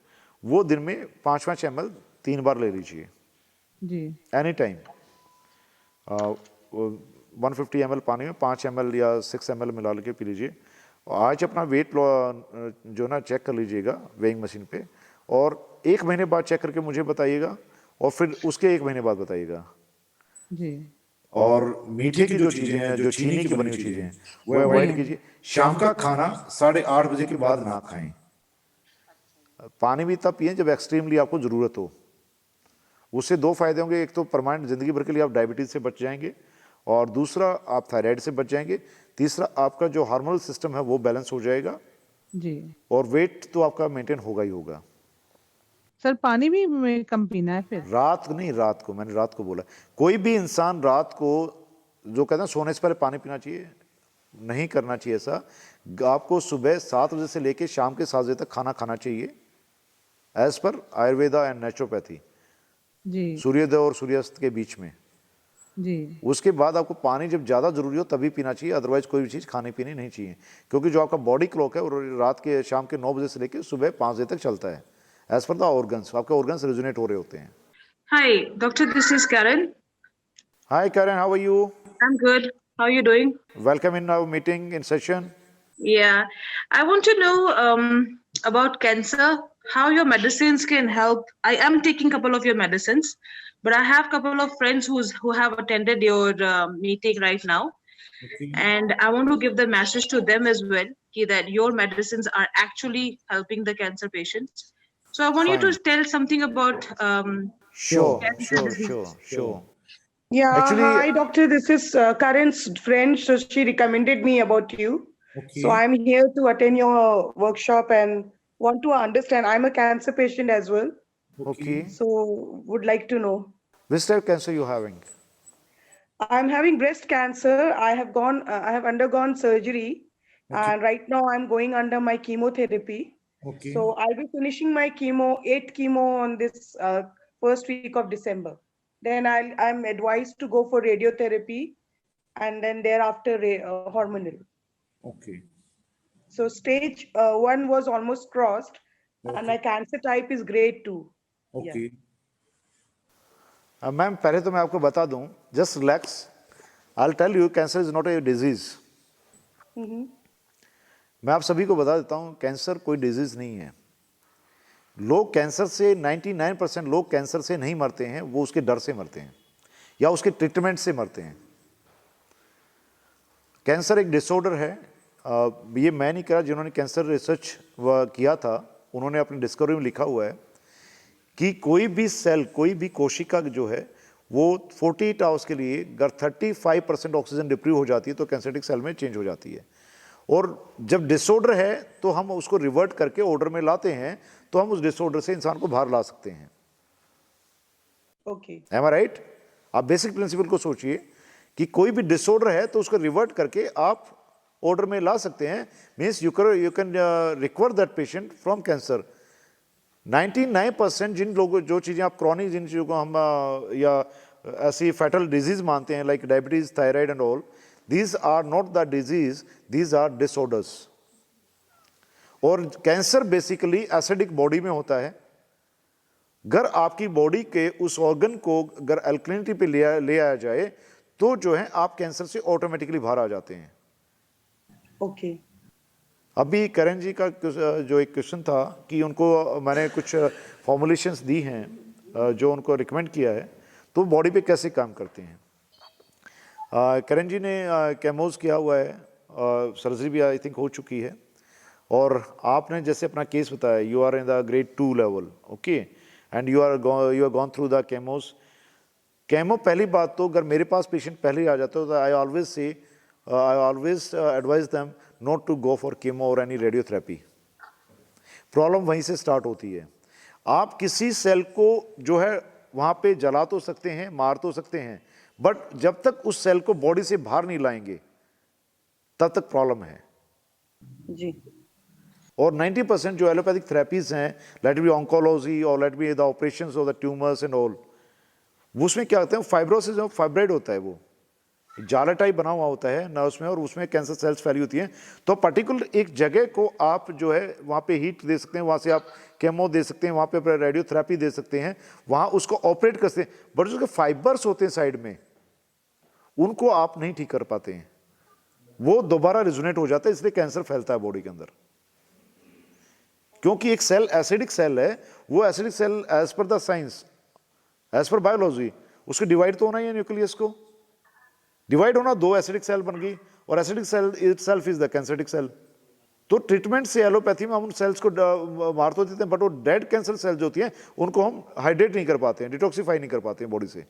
S1: वो दिन में 5-5 ml 3 बार ले लीजिए
S10: जी
S1: एनी टाइम। 150 ml पानी में 5 ml या 6 ml मिला के पी लीजिए। आज अपना वेट जो ना चेक कर लीजिएगा वेइंग मशीन पे और 1 महीने बाद चेक करके मुझे बताइएगा और फिर उसके 1 महीने बाद बताइएगा।
S10: जी
S1: और मीठे की जो चीज़ें हैं, जो चीनी की बनी हुई चीज़ें हैं वो अवॉइड कीजिए। शाम का खाना 8:30 बजे के बाद ना खाएं। पानी भी तब पिएं जब एक्सट्रीमली आपको ज़रूरत हो। उससे 2 फायदे होंगे, एक तो परमानेंट ज़िंदगी भर के लिए आप डायबिटीज़ से बच जाएंगे और दूसरा आप थायराइड से बच जाएंगे, तीसरा आपका जो हार्मोनल सिस्टम है वो बैलेंस हो जाएगा
S10: जी
S1: और वेट तो आपका मेंटेन होगा ही होगा।
S10: सर पानी भी कम पीना है फिर?
S1: रात नहीं, रात को, मैंने रात को बोला। कोई भी इंसान रात को जो कहते हैं सोने से पहले पानी पीना चाहिए, नहीं करना चाहिए ऐसा। आपको सुबह 7 बजे से लेकर शाम के 7 बजे तक खाना खाना चाहिए as per Ayurveda and naturopathy,
S10: जी
S1: सूर्योदय और सूर्यास्त के बीच में।
S10: जी
S1: उसके बाद आपको पानी जब ज़्यादा ज़रूरी हो तभी पीना चाहिए, अदरवाइज कोई भी चीज़ खानी पीनी नहीं चाहिए, क्योंकि जो आपका बॉडी क्लॉक है वो रात के शाम के 9 बजे से लेकर सुबह 5 बजे तक चलता है एज पर द ऑर्गन्स। आपके ऑर्गन्स रेजोनेट हो रहे होते हैं।
S11: Hi, doctor, this is Karen.
S1: Hi Karen, how are you?
S11: I'm good. How are you doing?
S1: Welcome in our meeting in session.
S11: Yeah, I want to know about cancer, how your medicines can help. I am taking a couple of your medicines, but I have a couple of friends who have attended your meeting right now. Okay. And I want to give the message to them as well that your medicines are actually helping the cancer patients. So I want you to tell something about
S1: Sure.
S12: Yeah,
S1: Actually,
S12: hi doctor, this is Karen's friend, so she recommended me about you. Okay. So I'm here to attend your workshop and want to understand. I'm a cancer patient as well.
S1: Okay.
S12: So would like to know.
S1: Which type of cancer you having?
S12: I'm having breast cancer. I have undergone surgery, and right now I'm going under my chemotherapy.
S13: Okay.
S12: So I'll be finishing my 8 chemo on this first week of December. Then I'm advised to go for radiotherapy, and then thereafter hormonal.
S13: Okay.
S12: So stage 1 was almost crossed, and my cancer type is grade 2.
S13: Okay.
S1: Ma'am पहले तो मैं आपको बता दूं, just relax, I will tell you cancer is not a disease. मैं आप सभी को बता देता हूं, कैंसर कोई डिजीज नहीं है। लोग कैंसर से 99% लोग कैंसर से नहीं मरते हैं, वो उसके डर से मरते हैं या उसके ट्रीटमेंट से मरते हैं। कैंसर एक डिसऑर्डर है। ये मैं नहीं कहा, जिन्होंने कैंसर रिसर्च किया था उन्होंने अपनी डिस्कवरी में लिखा हुआ है कि कोई भी सेल, कोई भी कोशिका जो है वो 48 आवर्स के लिए अगर 35% ऑक्सीजन डिप्रीव हो जाती है तो कैंसरिक सेल में चेंज हो जाती है। और जब डिसऑर्डर है तो हम उसको रिवर्ट करके ऑर्डर में लाते हैं, तो हम उस डिसऑर्डर से इंसान को बाहर ला सकते हैं।
S12: ओके,
S1: एम आई राइट? आप बेसिक प्रिंसिपल को सोचिए कि कोई भी डिसऑर्डर है तो उसको रिवर्ट करके आप ऑर्डर में ला सकते हैं। Means you can recover that patient from cancer. 99% जिन लोगों, जो चीज़ें आप क्रॉनिक, जिन चीज़ों को हम या ऐसी फैटल डिजीज मानते हैं like diabetes, thyroid and all, these are not the disease, these are disorders. और कैंसर बेसिकली एसिडिक बॉडी में होता है। अगर आपकी बॉडी के उस ऑर्गन को अगर अल्कलिनिटी पे ले आया जाए तो जो है आप कैंसर से ऑटोमेटिकली बाहर आ जाते हैं।
S12: ओके।
S1: अभी करण जी का जो एक क्वेश्चन था कि उनको मैंने कुछ फॉर्मुलेशंस दी हैं जो उनको रिकमेंड किया है, तो बॉडी पे कैसे काम करते हैं। करण जी ने केमोज किया हुआ है, सर्जरी भी आई थिंक हो चुकी है, और आपने जैसे अपना केस बताया, you are in the grade 2 level, okay, and you are gone through the chemos. Chemo, पहली बात तो अगर मेरे पास पेशेंट पहले ही आ जाता है तो I always advise them not to go for chemo और एनी रेडियोथेरेपी। प्रॉब्लम वहीं से स्टार्ट होती है। आप किसी सेल को जो है वहाँ पे जला तो सकते हैं, मार तो सकते हैं, बट जब तक उस सेल को बॉडी से बाहर नहीं लाएंगे तब तक प्रॉब्लम है
S12: जी।
S1: और 90% जो एलोपैथिक थेरेपीज हैं, लेट बी ऑन्कोलॉजी और let be the operations of the tumours and all, उसमें क्या होता है, फाइब्रोसिस और फाइब्राइड होता है, वो जाला टाइप बना हुआ होता है नर्व्स में और उसमें कैंसर सेल्स फैली होती हैं। तो पर्टिकुलर एक जगह को आप जो है वहाँ पे हीट दे सकते हैं, वहाँ से आप केमो दे सकते हैं, वहाँ पे रेडियोथेरेपी दे सकते हैं, वहाँ उसको ऑपरेट कर सकते हैं, बट उसके फाइबर्स होते हैं साइड में, उनको आप नहीं ठीक कर पाते हैं, वो दोबारा रिजोनेट हो जाता है, इसलिए कैंसर फैलता है बॉडी के अंदर। क्योंकि एक सेल एसिडिक सेल है, वो acidic cell as per the science, as per biology, उसको डिवाइड तो होना ही है, न्यूक्लियस को डिवाइड होना, 2 एसिडिक सेल बन गई और acidic cell itself is the canceric cell. तो ट्रीटमेंट से एलोपैथी में हम उन सेल्स को मार तो देते हैं, बट वो डेड कैंसर सेल्स जो होती हैं उनको हम हाइड्रेट नहीं कर पाते हैं, डिटॉक्सिफाई नहीं कर पाते हैं बॉडी से,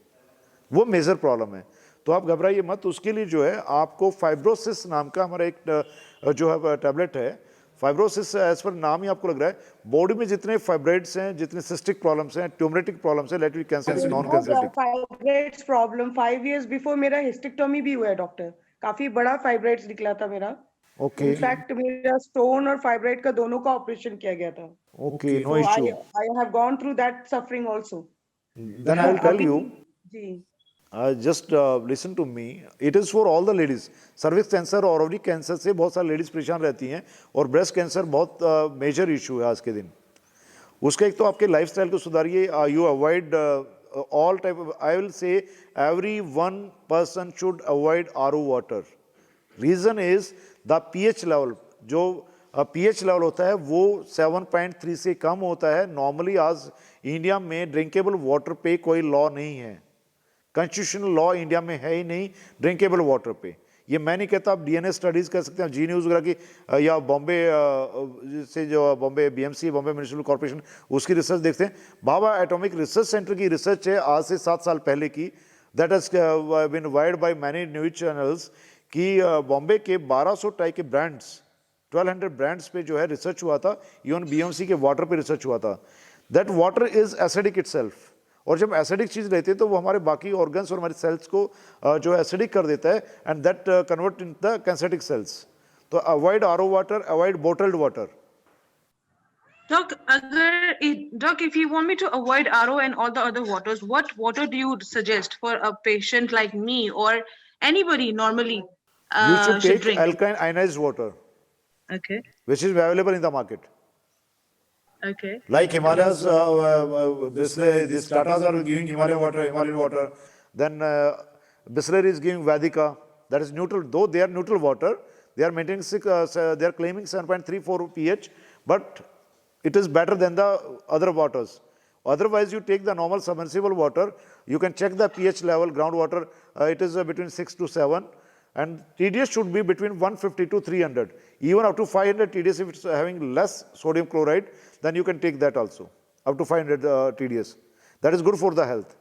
S1: वो मेजर प्रॉब्लम है। तो आप घबराइए मत, उसके लिए जो है आपको फाइब्रोसिस नाम का हमारा एक जो है टैबलेट है। फाइब्रोसिस एज पर नाम ही आपको लग रहा है, बॉडी में जितने फाइब्राइड्स हैं, जितने सिस्टिक प्रॉब्लम्स हैं, ट्यूमरेटिक प्रॉब्लम्स हैं, let be cancer, non canceretic.
S12: Fibroids problem 5 years before मेरा हिस्टेक्टोमी भी हुआ है डॉक्टर, काफी बड़ा फाइब्राइड्स निकला था मेरा।
S1: ओके,
S12: इनफैक्ट मेरा स्टोन और फाइब्राइड का दोनों का ऑपरेशन किया गया था।
S1: Okay, no issue.
S12: I have gone through that suffering also.
S1: Then I will tell you,
S12: ji,
S1: just listen to me, it is for all the ladies। Cervix cancer और ovary cancer से बहुत सारी लेडीज परेशान रहती हैं, और ब्रेस्ट कैंसर बहुत major issue है आज के दिन। उसका एक तो आपके लाइफस्टाइल को सुधारिए, you avoid all type, I will say every one person should avoid RO water. Reason is the pH level, जो pH लेवल होता है वो 7.3 से कम होता है। नॉर्मली आज इंडिया में ड्रिंकेबल वाटर पे कोई लॉ नहीं है, कॉन्स्टिट्यूशनल लॉ इंडिया में है ही नहीं ड्रिंकेबल वाटर पे। ये मैं नहीं कहता, आप DNA स्टडीज कर सकते हैं, जी न्यूज़ वगैरह की, या बॉम्बे से जो Bombay BMC, Bombay municipal corporation, उसकी रिसर्च देखते हैं। भाभा एटॉमिक रिसर्च सेंटर की रिसर्च है आज से 7 साल पहले की, that has been wired by many news channels, कि बॉम्बे के 1200 टाइप के ब्रांड्स, 1200 ब्रांड्स पे जो है रिसर्च हुआ था, इवन BMC के वाटर पे रिसर्च हुआ था। That water is acidic itself, और जब एसिडिक चीज़ लेते हैं तो वो हमारे बाकी ऑर्गन्स और हमारे सेल्स को जो एसिडिक कर देता है, and that convert in the canceric cells. तो avoid RO water, avoid bottled water.
S11: Doc, Doc, if you want me to avoid RO and all the other waters, what water do you suggest for a patient like me or anybody normally
S1: You should take
S11: drink?
S1: alkaline ionized water,
S11: Okay.
S1: which is available in the market.
S11: Okay.
S1: Like Himalayas, these Tatas are giving Himalayan water. Then Bisleri is giving Vedika. That is neutral. Though they are neutral water, they are maintaining they are claiming 7.34 pH, but it is better than the other waters. Otherwise, you take the normal submersible water. You can check the pH level, groundwater. It is between 6 to 7. And TDS should be between 150 to 300. Even up to 500 TDS, if it's having less sodium chloride, then you can take that also. Up to 500 TDS. That is good for the health.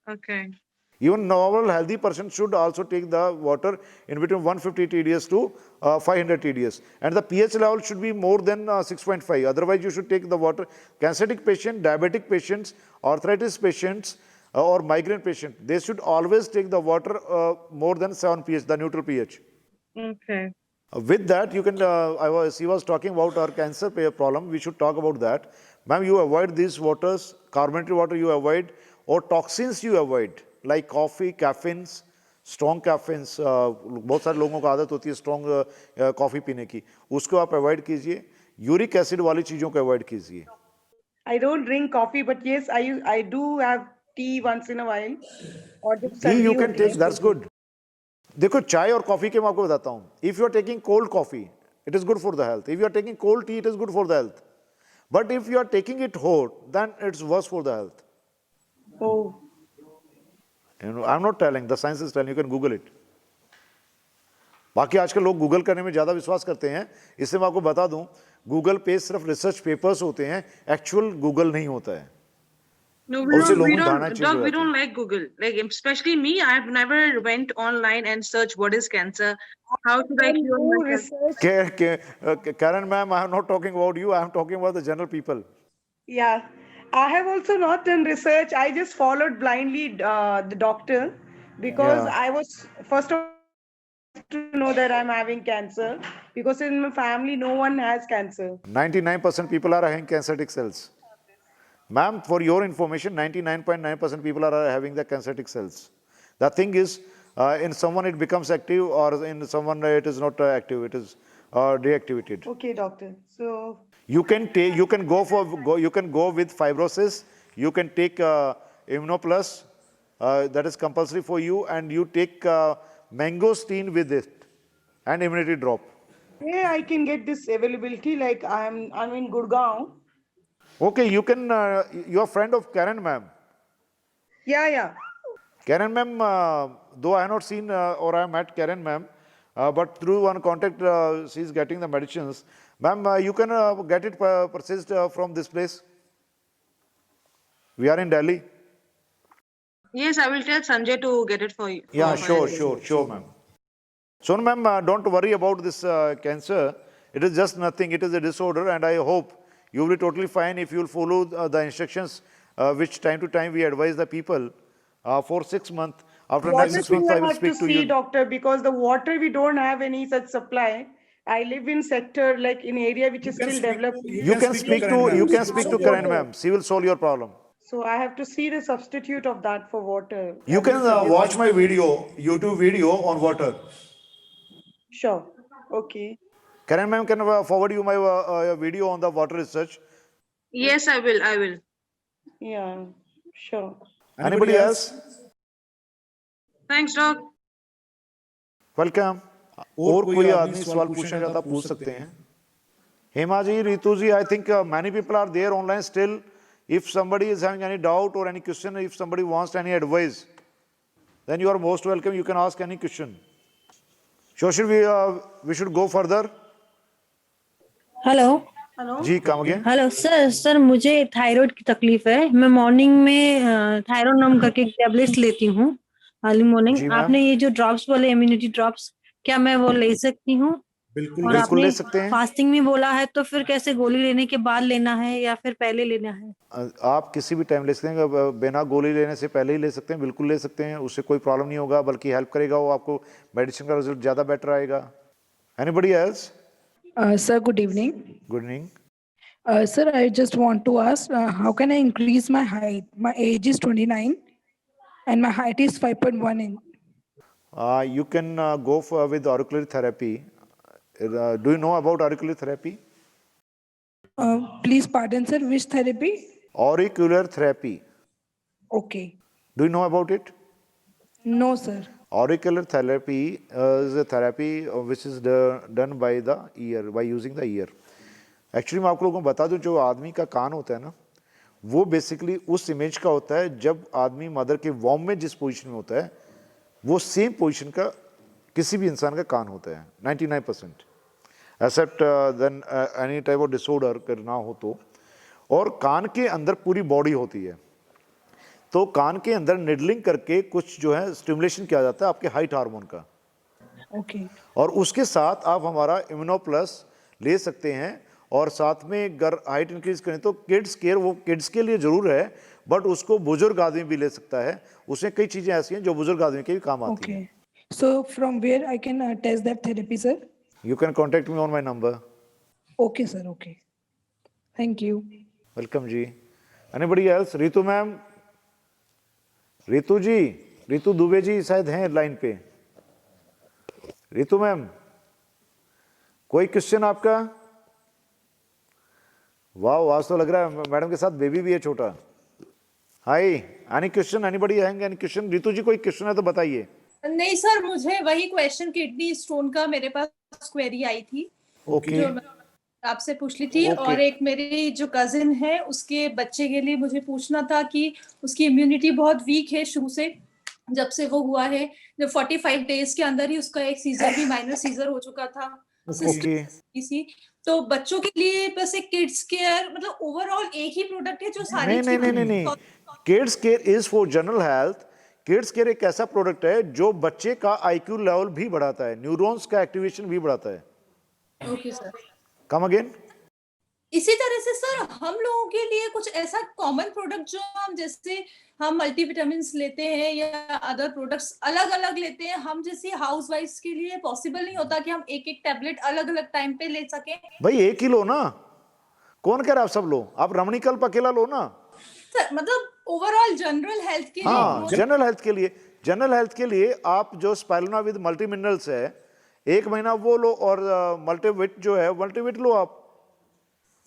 S11: Okay.
S1: Even normal healthy person should also take the water in between 150 TDS to 500 TDS. And the pH level should be more than 6.5. Otherwise, you should take the water. Cancer patient, diabetic patients, arthritis patients, or migraine patient, they should always take the water more than 7 pH, the neutral pH.
S11: Okay.
S1: With that, you can, he was talking about our cancer problem. We should talk about that. Ma'am, you avoid these waters, carbonated water you avoid, or toxins you avoid, like coffee, caffeines, strong caffeines. बहुत सारे लोगों को आदत होती है strong coffee पीने की, उसको आप avoid कीजिए. Uric acid वाली चीज़ों को avoid कीजिए.
S12: I don't drink coffee, but yes, I do have tea once in a while. Or
S1: Tea you can take, that's good. देखो चाय और कॉफी के मैं आपको बताता हूँ. If you are taking cold coffee, it is good for the health. If you are taking cold tea, it is good for the health. But if you are taking it hot, then it's worse for the health.
S12: Oh.
S1: You know, I'm not telling, the science is telling, you can Google it. बाकी आजकल लोग Google करने में ज़्यादा विश्वास करते हैं. इससे मैं आपको बता दूं, गूगल पे सिर्फ रिसर्च पेपर्स होते हैं, एक्चुअल गूगल नहीं होता है.
S11: No, we don't like Google. Like, especially me, I've never went online and searched what is cancer. How should I cure myself?
S1: Karen ma'am, I am not talking about you. I am talking about the general people.
S12: Yeah, I have also not done research. I just followed blindly the doctor because I was first of all to know that I'm having cancer because in my family no one has cancer.
S1: 99% people are having cancertic cells. Ma'am, for your information, 99.9% people are having the cancertic cells. The thing is, in someone it becomes active, or in someone it is not active. It is deactivated.
S12: Okay, doctor. So
S1: you can go with fibrosis. You can take Immunoplus. That is compulsory for you, and you take mangosteen with it and immunity drop.
S12: Yeah, I can get this availability. Like I'm in Gurgaon.
S1: Okay, you can. You are friend of Karen ma'am.
S12: Yeah.
S1: Karen ma'am, though I have not seen or I have met Karen ma'am, but through one contact, she is getting the medicines. Ma'am, you can get it purchased from this place. We are in Delhi.
S11: Yes, I will tell Sanjay to get it for you.
S1: Yeah, sure, ma'am. So, ma'am, don't worry about this cancer. It is just nothing. It is a disorder, and I hope you will be totally fine if you will follow the instructions which time to time we advise the people for 6 months. After next 6 months, I will speak to you.
S12: Doctor, because the water we don't have any such supply. I live in sector like in area which is still developed.
S1: You can speak to Karen ma'am. She will solve your problem.
S12: So I have to see the substitute of that for water.
S1: You can watch my video, YouTube video on water.
S12: Sure. Okay.
S1: Karen ma'am can forward you my video on the water research.
S11: Yes, I will.
S12: Yeah, sure.
S1: Anybody else?
S11: Thanks, doc.
S1: Welcome. और कोई आदमी सवाल पूछना चाहता पूछ सकते हैं. हेमा जी, रितु जी, I think many people are there online still. If somebody is having any doubt or any question, if somebody wants any advice, then you are most welcome. You can ask any question. So should we should go further.
S13: Hello
S1: ji, come again.
S13: Hello sir मुझे thyroid की तकलीफ है. मैं morning में थायरोनम करके tablets लेती हूँ early morning. आपने ये जो ड्रॉप्स बोले इम्यूनिटी ड्रॉप्स, क्या मैं वो ले सकती हूँ?
S1: बिल्कुल
S13: और
S1: बिल्कुल
S13: आपने
S1: ले सकते हैं।
S13: फास्टिंग में बोला है, तो फिर कैसे गोली लेने के बाद लेना है या फिर पहले लेना है?
S1: आप किसी भी टाइम ले सकते हैं, बिना गोली लेने से पहले ही ले सकते हैं, बिल्कुल ले सकते हैं, उससे कोई प्रॉब्लम नहीं होगा, बल्कि हेल्प करेगा, वो आपको मेडिसिन का रिजल्ट ज़्यादा बेटर आएगा। Anybody else?
S14: Sir, good evening.
S1: Good evening.
S14: Sir, I just want to ask, how can I increase my height? My age is 29 and my height is 5.1 inch.
S1: You can go for with auricular therapy. Do you know about auricular therapy?
S14: Please pardon, sir, which therapy?
S1: Auricular therapy.
S14: Okay.
S1: Do you know about it?
S14: No, sir.
S1: Auricular therapy is a therapy which is done by the ear, by using the ear. Actually मैं आप लोगों को बता दूं, जो आदमी का कान होता है ना, वो बेसिकली उस इमेज का होता है जब आदमी मदर के वॉम में जिस पोजीशन में होता है, वो सेम पोजीशन का किसी भी इंसान का कान होता है 99%, except then any type of disorder करना हो तो। और कान के अंदर पूरी बॉडी होती है, तो कान के अंदर निडलिंग करके कुछ जो है स्टिमुलेशन किया जाता है आपके हाइट हार्मोन का।
S14: Okay.
S1: और उसके साथ आप हमारा इम्यूनो प्लस ले सकते हैं, और साथ में अगर हाइट इंक्रीज करें तो किड्स केयर, वो किड्स के लिए जरूर है, बट उसको बुजुर्ग आदमी भी ले सकता है। उसमें कई चीजें ऐसी हैं जो बुजुर्ग आदमी के भी काम आती हैं।
S14: Okay. So from where I can test that therapy, sir?
S1: You can contact me on my number.
S14: Okay, sir. Okay. Thank you.
S1: Welcome ji. Anybody else? Ritu ma'am, Ritu ji, Ritu Dubey ji शायद हैं लाइन पे। रितु मैम, कोई क्वेश्चन आपका? वाह, आज तो लग रहा है मैडम के साथ बेबी भी है छोटा। Hi, any question? Anybody having any question? Ritu ji कोई क्वेश्चन है तो बताइए।
S15: नहीं सर, मुझे वही क्वेश्चन किडनी स्टोन का मेरे पास क्वेरी आई थी।
S1: ओके।
S15: जो मैं आपसे पूछ ली थी। और एक मेरी जो कजिन है, उसके बच्चे के लिए मुझे पूछना था कि उसकी इम्यूनिटी बहुत वीक है शुरू से, जब से वो हुआ है। जब 45 डेज के अंदर ही उसका एक सीजर भी, माइनर सीजर हो चुका था। तो बच्चों के लिए बस एक किड्स केयर, मतलब ओवरऑल एक ही प्रोडक्ट है जो सारी
S1: नहीं, kids care is for general health. Kids care एक ऐसा प्रोडक्ट है जो बच्चे का आईक्यू लेवल भी बढ़ाता है, न्यूरॉन्स का एक्टिवेशन भी बढ़ाता है।
S15: Okay sir.
S1: Come again.
S15: इसी तरह से सर, हम लोगों के लिए कुछ ऐसा कॉमन प्रोडक्ट जो हम, जैसे हम मल्टीविटामिन लेते हैं या अदर प्रोडक्ट्स अलग अलग लेते हैं, हम जैसे हाउस वाइफ्स के लिए पॉसिबल नहीं होता कि हम एक एक टैबलेट अलग अलग टाइम पे ले सकें?
S1: भाई एक ही लो ना, कौन कह रहा है आप सब लो? आप रमणीकल्प अकेला लो ना
S15: सर, मतलब ओवरऑल जनरल हेल्थ के लिए।
S1: हाँ, जनरल हेल्थ के लिए, जनरल हेल्थ के लिए आप जो स्पाइरुलिना विद मल्टी मिनरल्स है, 1 महीना वो लो, और मल्टीविट जो है, मल्टीविट लो आप।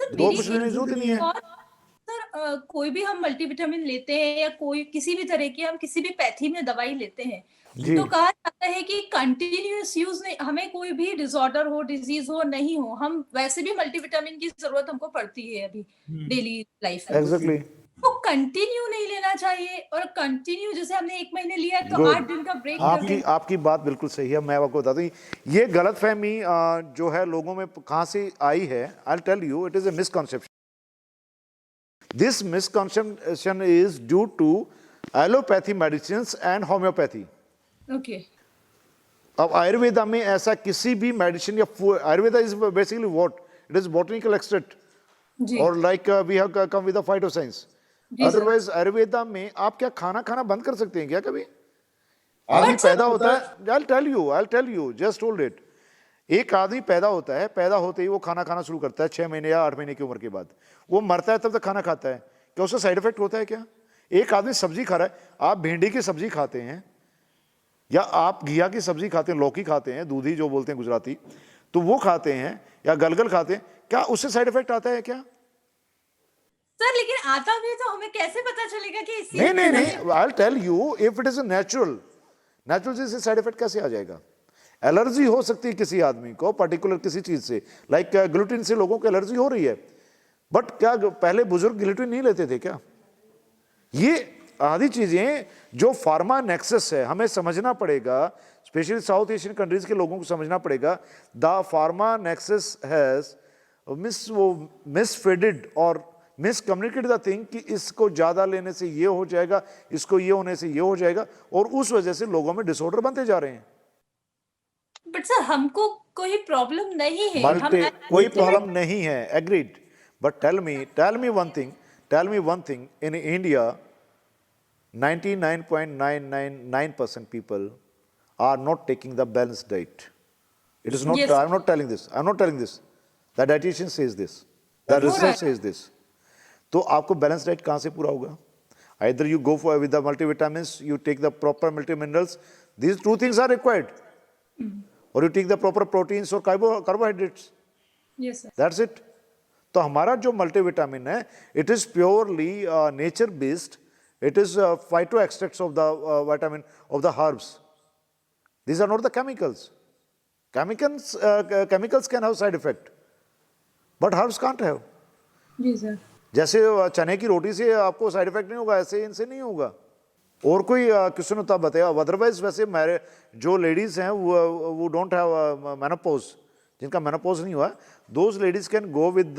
S1: 2 कुछ लेने की जरूरत नहीं है
S15: सर। कोई भी हम मल्टीविटामिन लेते हैं या कोई किसी भी तरह की हम किसी भी पैथी में दवाई लेते हैं, तो कहा जाता है कि कंटिन्यूअस यूज नहीं, हमें कोई भी डिसऑर्डर हो, डिजीज हो, नहीं हो, हम वैसे भी मल्टीविटामिन की जरूरत हमको पड़ती है अभी डेली लाइफ में।
S1: एग्जैक्टली।
S15: तो कंटिन्यू नहीं लेना चाहिए, और कंटिन्यू जैसे हमने 1 महीने लिया तो 8 दिन का ब्रेक।
S1: आपकी बात बिल्कुल सही है। मैं आपको बताता हूँ, ये गलतफहमी जो है लोगों में कहाँ से आई है। I will tell you, it is a misconception. This misconception is due to allopathy medicines and homeopathy.
S15: Okay.
S1: अब आयुर्वेदा में ऐसा किसी भी मेडिसिन या Ayurveda is basically what it is botanical extract, और like we have come with the phytoscience. Otherwise Ayurveda में आप क्या खाना बंद कर सकते हैं क्या कभी? आदमी पैदा होता है, I'll tell you, just hold it। एक आदमी पैदा होता है, पैदा होते ही वो खाना शुरू करता है 6 महीने या 8 महीने की उम्र के बाद। वो मरता है तब तक खाना खाता है, क्या उसका साइड इफेक्ट होता है क्या? एक आदमी सब्जी खा रहा है, आप भिंडी की सब्जी खाते हैं या आप घिया की सब्जी खाते हैं, लौकी खाते हैं, दूधी जो बोलते हैं गुजराती, तो वो खाते हैं या गलगल खाते हैं, क्या उससे साइड इफेक्ट आता है क्या?
S15: सर लेकिन आता भी तो हमें कैसे पता चलेगा कि इससे?
S1: नहीं, I'll tell you, if it is a natural से साइड इफेक्ट कैसे आ जाएगा? एलर्जी हो सकती है किसी आदमी को पर्टिकुलर किसी चीज से, लाइक ग्लूटेन से लोगों को एलर्जी हो रही है, बट क्या पहले बुजुर्ग ग्लूटेन नहीं लेते थे क्या? ये आदि चीजें जो फार्मा नेक्सस है, हमें समझना पड़ेगा, स्पेशली साउथ एशियन कंट्रीज के लोगों को समझना पड़ेगा। द फार्मा नेक्सस हैज मिसफीडेड और मिसकम्युनिकेट द थिंग कि इसको ज्यादा लेने से ये हो जाएगा, इसको ये होने से ये हो जाएगा, और उस वजह से लोगों में डिसऑर्डर बनते जा रहे हैं।
S15: बट सर हमको कोई प्रॉब्लम नहीं है, हम
S1: कोई प्रॉब्लम नहीं है, agreed, but tell me one thing, in India 99.999% people are not taking the balanced diet. It is not,
S15: Yes.
S1: I'm not telling this, the dietitian says this, the research says this. तो आपको balance diet कहाँ से पूरा होगा? Either you go for with the multivitamins, you take the proper multiminerals, these two things are required, or you take the proper proteins or carbohydrates.
S15: Yes, sir.
S1: That's it. तो हमारा जो multivitamin है, it is purely nature based. It is phyto extracts of the vitamin of the herbs. These are not the chemicals. Chemicals can have side effect, but herbs can't have.
S15: Ji sir.
S1: जैसे चने की रोटी से आपको side effect नहीं होगा, ऐसे इनसे नहीं होगा. और कोई किसी ने तब बताया. अदरवाइज वैसे मेरे जो लेडीज हैं वो डोंट हैव मेनोपॉज, जिनका मेनोपॉज नहीं हुआ, those ladies can go with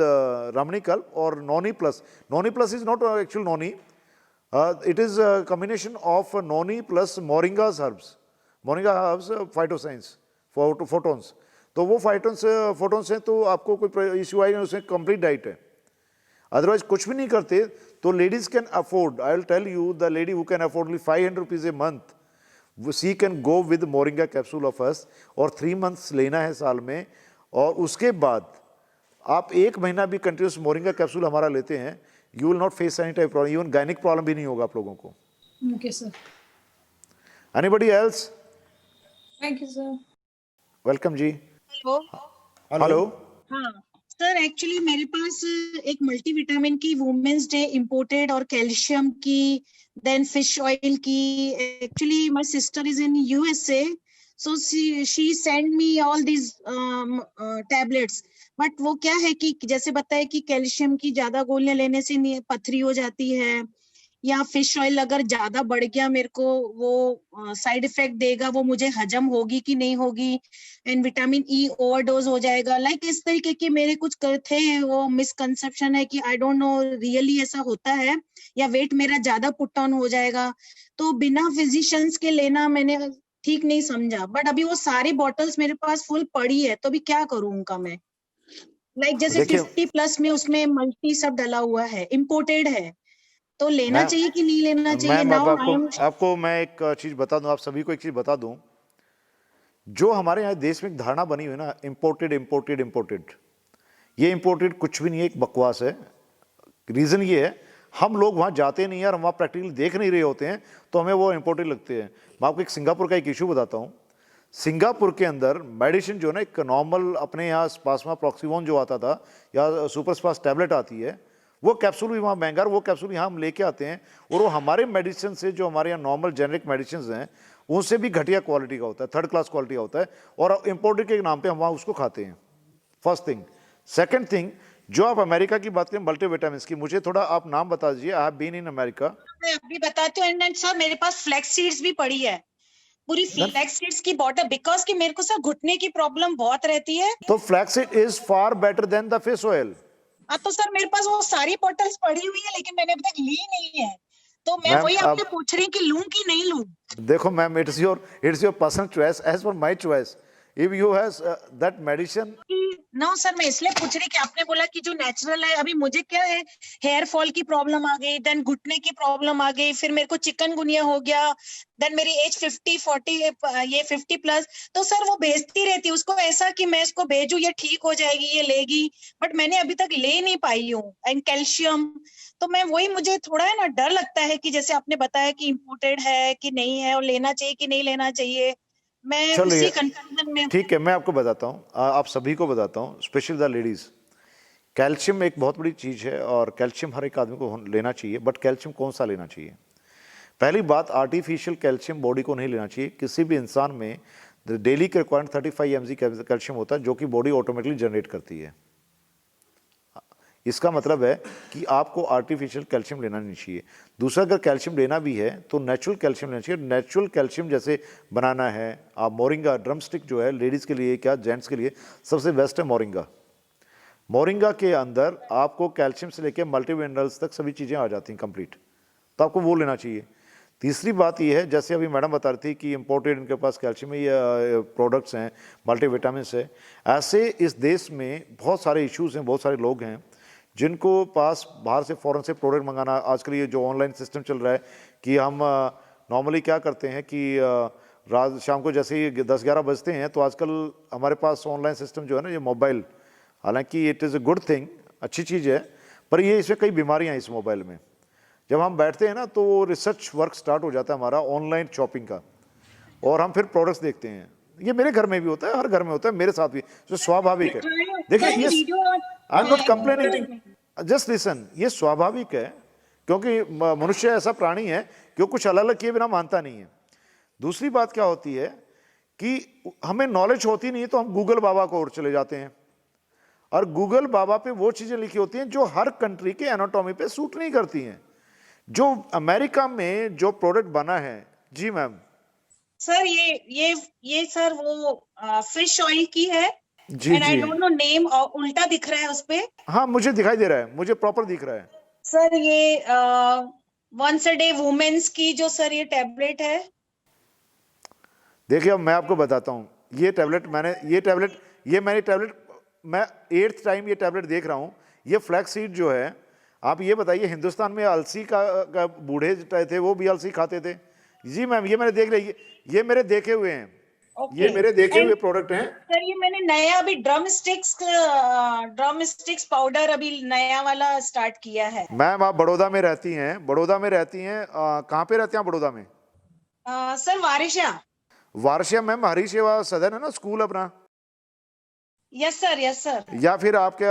S1: Ramani Kalp or Noni Plus. Noni Plus is not actual Noni. It is a combination of Noni plus Moringa's herbs. Moringa herbs phytoscience, photons. तो वो photons हैं तो आपको कोई issue आई नहीं, उसमें complete diet है. Otherwise कुछ भी नहीं करते तो ladies can afford. I will tell you, the lady who can afford only 500 rupees a month, she can go with Moringa capsule of us, और 3 months लेना है साल में, और उसके बाद आप 1 महीना भी कंटिन्यूस मोरिंगा कैप्सूल हमारा लेते हैं, you will not face any type problem, even gynaec problem भी नहीं होगा आप लोगों को.
S15: Okay sir.
S1: Anybody else?
S15: Thank you sir.
S1: Welcome ji.
S2: Hello. हाँ सर, एक्चुअली मेरे पास एक मल्टीविटामिन की वुमेन्स डे इम्पोर्टेड और कैल्शियम की, देन फिश ऑयल की. Actually my sister is in USA, so she sent me all these tablets, but वो क्या है कि जैसे बताया कि कैल्शियम की ज्यादा गोलियां लेने से पथरी हो जाती है, या फिश ऑयल अगर ज्यादा बढ़ गया मेरे को वो साइड इफेक्ट देगा, वो मुझे हजम होगी कि नहीं होगी, एंड विटामिन ई ओवरडोज हो जाएगा. लाइक इस तरीके के मेरे कुछ थे, वो मिसकंसेप्शन है कि आई डोंट नो रियली ऐसा होता है या वेट मेरा ज्यादा पुट ऑन हो जाएगा. तो बिना फिजिशियंस के लेना मैंने ठीक नहीं समझा, बट अभी वो सारी बॉटल्स मेरे पास फुल पड़ी है, तो अभी क्या करूं उनका मैं? लाइक जैसे 50+ में उसमें मल्टी सब डला हुआ है, इम्पोर्टेड है, तो लेना चाहिए कि नहीं लेना चाहिए?
S1: आपको मैं एक चीज बता दूं, आप सभी को एक चीज बता दूं, जो हमारे यहाँ देश में एक धारणा बनी हुई ना, इम्पोर्टेड, ये इम्पोर्टेड कुछ भी नहीं है, एक बकवास है. रीजन ये है, हम लोग वहाँ जाते नहीं हैं और वहाँ प्रैक्टिकली देख नहीं रहे होते हैं, तो हमें वो इम्पोर्टेड लगते हैं. मैं आपको एक सिंगापुर का एक इशू बताता हूँ. सिंगापुर के अंदर मेडिसिन जो ना, एक नॉर्मल अपने यहाँ स्पास्मा प्रॉक्सीवोन जो आता था या सुपर स्पास टैबलेट आती है, वो कैप्सूल भी वहाँ महंगा, वो कैप्सूल यहाँ हम लेके आते हैं, और वो हमारे मेडिसिन से, जो हमारे यहाँ नॉर्मल जेनरिक मेडिसिन हैं, उनसे भी घटिया क्वालिटी का होता है, 3rd क्लास क्वालिटी का होता है, और इम्पोर्टेड के नाम पर हम वहाँ उसको खाते हैं. First thing. सेकेंड थिंग, जो आप अमेरिका की बात करें मल्टीविटामिन की, मुझे थोड़ा आप नाम बता दीजिए. I have been in America.
S2: मैं अभी बताती हूँ. एंड सर मेरे पास फ्लैक्स सीड्स भी पड़ी है, पूरी फ्लैक्स सीड्स की बॉटल, बिकॉज कि मेरे को सर घुटने की प्रॉब्लम बहुत रहती है.
S1: तो flax seed is far better than the fish oil.
S2: हाँ, तो सर मेरे पास वो सारी बॉटल्स पड़ी हुई है, लेकिन मैंने अभी तक ली नहीं है, तो मैं वही आपसे पूछ रही हूँ कि लूं कि नहीं लूं.
S1: देखो ma'am, it's your personal choice as per my choice. If you has that medicine.
S2: No sir, मैं इसलिए पूछ रही कि आपने बोला कि जो नेचुरल है, अभी मुझे क्या है, हेयर फॉल की प्रॉब्लम आ गई, देन घुटने की प्रॉब्लम आ गई, फिर मेरे को चिकनगुनिया हो गया, देन मेरी एज 50 तो सर वो भेजती रहती है उसको, ऐसा कि मैं इसको भेजू ये ठीक हो जाएगी, ये लेगी, बट मैंने अभी तक ले नहीं पाई हूँ. एंड कैल्शियम, तो मैं वही, मुझे थोड़ा है ना डर लगता है कि जैसे आपने बताया कि इम्पोर्टेड है कि नहीं है, और लेना चाहिए कि नहीं लेना चाहिए, मैं उसी कंफ्यूजन में.
S1: ठीक है, मैं आपको बताता हूँ, आप सभी को बताता हूँ, स्पेशली द लेडीज. कैल्शियम एक बहुत बड़ी चीज़ है, और कैल्शियम हर एक आदमी को लेना चाहिए, बट कैल्शियम कौन सा लेना चाहिए? पहली बात, आर्टिफिशियल कैल्शियम बॉडी को नहीं लेना चाहिए. किसी भी इंसान में डेली के रिक्वायरमेंट 35 mg कैल्शियम होता है, जो कि बॉडी ऑटोमेटिकली जनरेट करती है. इसका मतलब है कि आपको आर्टिफिशियल कैल्शियम लेना नहीं चाहिए. दूसरा, अगर कैल्शियम लेना भी है तो नेचुरल कैल्शियम लेना चाहिए. नेचुरल कैल्शियम जैसे बनाना है, आप मोरिंगा ड्रम स्टिक जो है, लेडीज़ के लिए क्या जेंट्स के लिए सबसे बेस्ट है मोरिंगा. मोरिंगा के अंदर आपको कैल्शियम से लेकर मल्टी मिनरल्स तक सभी चीज़ें आ जाती हैं कंप्लीट, तो आपको वो लेना चाहिए. तीसरी बात ये है, जैसे अभी मैडम बता रही थी कि इम्पोर्टेड इनके पास कैल्शियम या प्रोडक्ट्स हैं, मल्टीविटामिन्स है। ऐसे इस देश में बहुत सारे इश्यूज हैं, बहुत सारे लोग हैं जिनको पास बाहर से फ़ौरन से प्रोडक्ट मंगाना, आजकल ये जो ऑनलाइन सिस्टम चल रहा है कि हम नॉर्मली क्या करते हैं कि रात शाम को जैसे ही 10-11 बजते हैं तो आजकल हमारे पास ऑनलाइन सिस्टम जो है ना, ये मोबाइल, हालांकि it is a good thing, अच्छी चीज़ है, पर ये इसमें कई बीमारियाँ हैं इस मोबाइल में। जब हम बैठते हैं ना तो रिसर्च वर्क स्टार्ट हो जाता है हमारा ऑनलाइन शॉपिंग का, और हम फिर प्रोडक्ट्स देखते हैं। ये मेरे घर में भी होता है, हर घर में होता है, मेरे साथ भी, जो स्वाभाविक है। देखिए ये I am not complaining, just listen, ये स्वाभाविक है क्योंकि मनुष्य ऐसा प्राणी है कि वो कुछ अलग अलग किए बिना मानता नहीं है। दूसरी बात क्या होती है कि हमें नॉलेज होती नहीं है तो हम गूगल बाबा को ओर चले जाते हैं, और गूगल बाबा पे वो चीज़ें लिखी होती हैं जो हर कंट्री के एनाटॉमी पे सूट नहीं करती हैं। जो अमेरिका में जो प्रोडक्ट बना है, जी मैम।
S2: सर ये सर वो फिश ऑयल की है,
S1: जी
S2: एंड आई
S1: जी
S2: डोंट नो नेम, उल्टा दिख रहा है उस पे।
S1: हाँ, मुझे दिखाई दे रहा है, मुझे प्रॉपर दिख रहा है।
S2: सर ये वंस अ डे वुमेन्स की जो सर ये टैबलेट है।
S1: देखिए अब मैं आपको बताता हूँ, ये टैबलेट मैंने 8th टाइम ये टैबलेट देख रहा हूँ। ये फ्लैक्स सीड जो है, आप ये बताइए, हिंदुस्तान में अलसी का बूढ़े थे वो भी अलसी खाते थे। जी मैम, ये मैंने देख रही, ये मेरे देखे हुए हैं, ये मेरे देखे हुए प्रोडक्ट हैं।
S2: सर ये मैंने नया अभी ड्रम स्टिक्स पाउडर अभी नया वाला स्टार्ट किया है।
S1: मैम आप बड़ौदा में रहती हैं, कहाँ पे रहते हैं आप बड़ौदा में?
S2: सर
S1: वारसिया मैम, हरी सेवा सदन है ना स्कूल अपना?
S2: Yes sir.
S1: या फिर आपके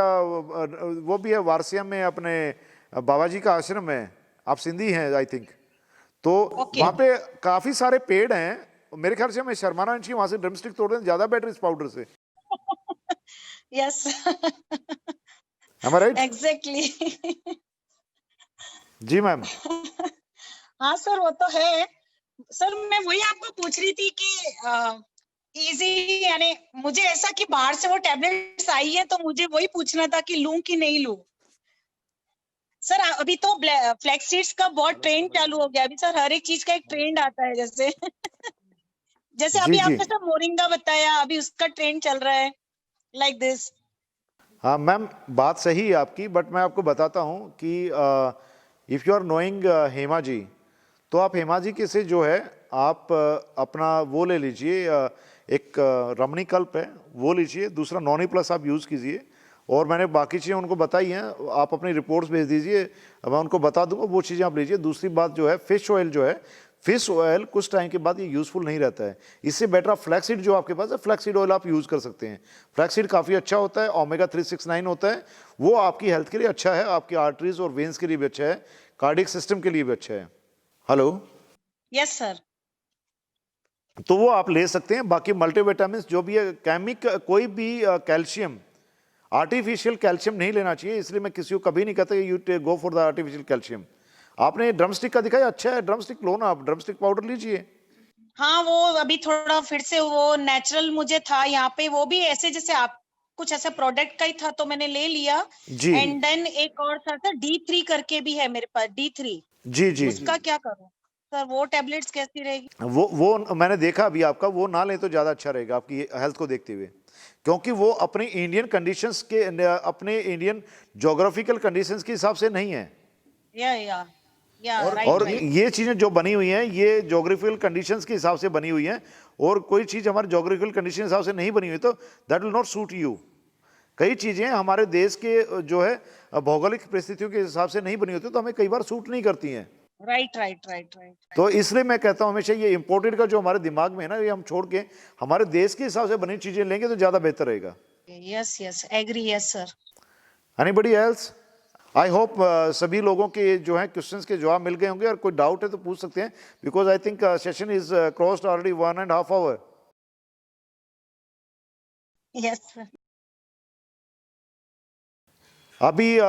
S1: वो भी है वारसिया में, अपने बाबा जी का आश्रम है, आप सिंधी हैं आई थिंक, तो वहाँ पे काफी सारे पेड़ हैं। मेरे ख्याल से मैं शर्माना इंची वहां से ड्रमस्टिक तोड़ दें, ज्यादा बेटर इस पाउडर से।
S2: Yes
S1: Am I right?
S2: Exactly.
S1: Ji ma'am.
S2: हाँ सर वो तो है। सर मैं वही आपको पूछ रही थी कि इजी, यानी मुझे ऐसा कि बाहर से वो टैबलेट्स आई है तो मुझे वही पूछना था कि लूं कि नहीं लूं। सर अभी तो फ्लैक्स सीड्स का बहुत ट्रेंड चालू हो गया अभी सर, हर एक चीज का एक ट्रेंड आता है, जैसे अभी आपने सब मोरिंगा बताया, अभी उसका ट्रेंड चल रहा है लाइक दिस।
S1: हाँ मैम, बात सही है आपकी, बट मैं आपको बताता हूँ कि if you are knowing Hema ji, तो आप हेमा जी के से जो है आप अपना वो ले लीजिए, एक रमणी कल्प है वो लीजिए, दूसरा नॉनी प्लस आप यूज़ कीजिए, और मैंने बाकी चीज़ें उनको बताई हैं, आप अपनी रिपोर्ट्स भेज दीजिए, मैं उनको बता दूंगा, वो चीज़ें आप लीजिए। दूसरी बात जो है, फिश ऑयल जो है, फिश ऑयल कुछ टाइम के बाद ये यूज़फुल नहीं रहता है, इससे बेटर आप फ्लैक्सीड जो आपके पास है, फ्लैक्सीड ऑयल आप यूज़ कर सकते हैं। फ्लैक्सीड काफ़ी अच्छा होता है, ओमेगा 369 होता है, वो आपकी हेल्थ के लिए अच्छा है, आपकी आर्टरीज और वेन्स के लिए भी अच्छा है, कार्डियक सिस्टम के लिए भी अच्छा है। Hello,
S2: yes sir.
S1: तो वो आप ले सकते हैं। बाकी मल्टीविटामिन जो भी है, कोई भी कैल्शियम, आर्टिफिशियल कैल्शियम नहीं लेना चाहिए, इसलिए मैं किसी को कभी नहीं कहता you go for the artificial calcium. आपने ड्रमस्टिक का दिखाया, अच्छा है, ड्रमस्टिक लो ना, आप ड्रमस्टिक पाउडर लीजिए।
S2: हाँ वो अभी थोड़ा फिर से वो नेचुरल मुझे था यहाँ पे, वो भी ऐसे जैसे आप कुछ ऐसा प्रोडक्ट का ही था तो मैंने ले लिया
S1: जी।
S2: एंड देन एक और था सर D3 करके भी है मेरे पास, D3
S1: जी,
S2: उसका क्या करूं सर, वो टैबलेट्स कैसी रहेगी?
S1: वो मैंने देखा अभी आपका, वो ना ले तो ज्यादा अच्छा रहेगा आपकी हेल्थ को देखते हुए, क्योंकि वो अपने इंडियन कंडीशंस के, अपने इंडियन ज्योग्राफिकल कंडीशंस के हिसाब से नहीं है। और ये चीजें जो बनी हुई हैं, ये ज्योग्राफिकल कंडीशंस के हिसाब से बनी हुई हैं, और कोई चीज हमारे ज्योग्राफिकल कंडीशन के हिसाब से नहीं बनी हुई तो that will not suit you. कई चीजें हमारे देश के जो है भौगोलिक परिस्थितियों के हिसाब से नहीं बनी होती तो हमें कई बार सूट नहीं करती हैं।
S2: राइट।
S1: तो इसलिए मैं कहता हूं हमेशा ये इंपोर्टेड का जो हमारे दिमाग में है ना, ये हम छोड़ के हमारे देश के हिसाब से बनी चीजें लेंगे तो ज्यादा बेहतर रहेगा।
S2: Yes agree, yes sir.
S1: Anybody else? I hope सभी लोगों के जो है क्वेश्चंस के जवाब मिल गए होंगे, और कोई डाउट है तो पूछ सकते हैं, because I think session is crossed already 1.5 hour।
S2: Yes sir.
S1: अभी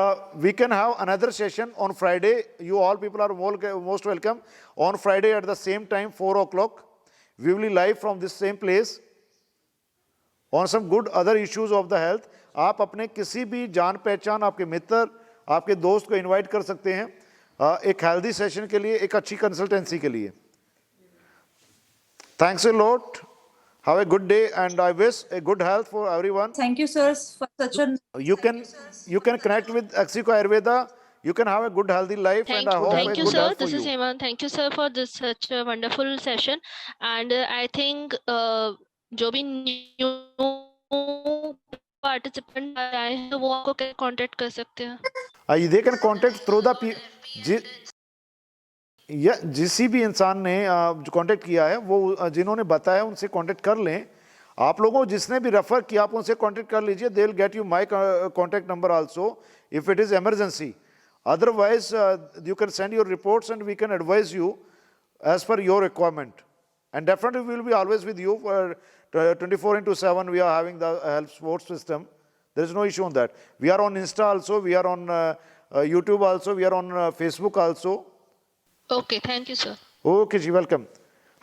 S1: we can have another session on Friday. You all people are most welcome on Friday at the same time, 4 o'clock. We will be live from this same place on some good other issues of the health. आप अपने किसी भी जान पहचान, आपके मित्र, आपके दोस्त को इनवाइट कर सकते हैं। एक हेल्दी सेशन के लिए, एक अच्छी कंसल्टेंसी के लिए। Thanks a lot, have a good day and I wish a good health for everyone.
S15: Thank you, sir, for such a.
S1: You can connect with Axico Ayurveda. You can have a good healthy life and I hope a
S8: Thank you,
S1: good
S8: sir.
S1: health for
S8: This is
S1: you.
S8: Hemant. Thank you, sir, for this such a wonderful session. And I think जो भी new participant आए हैं वो आपको contact कर सकते हैं।
S1: They can contact through the जिस भी इंसान ने जो कांटेक्ट किया है वो जिन्होंने बताया उनसे कांटेक्ट कर लें। आप लोगों जिसने भी रेफर किया आप उनसे कांटेक्ट कर लीजिए। They will get you my contact number also if it is emergency. Otherwise you can send your reports and we can advise you as per your requirement and definitely we will be always with you for 24/7 we are having the help support system. There is no issue on that. We are on Insta also, we are on YouTube also, we are on Facebook also.
S8: Okay, thank you, sir.
S1: Okay, ji, welcome.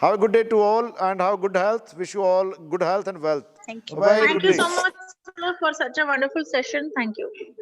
S1: Have a good day to all and have good health. Wish you all good health and wealth.
S6: Thank you.
S1: Bye-bye.
S6: Thank
S1: Good
S6: you
S1: day.
S6: so much, sir, for such a wonderful session. Thank you.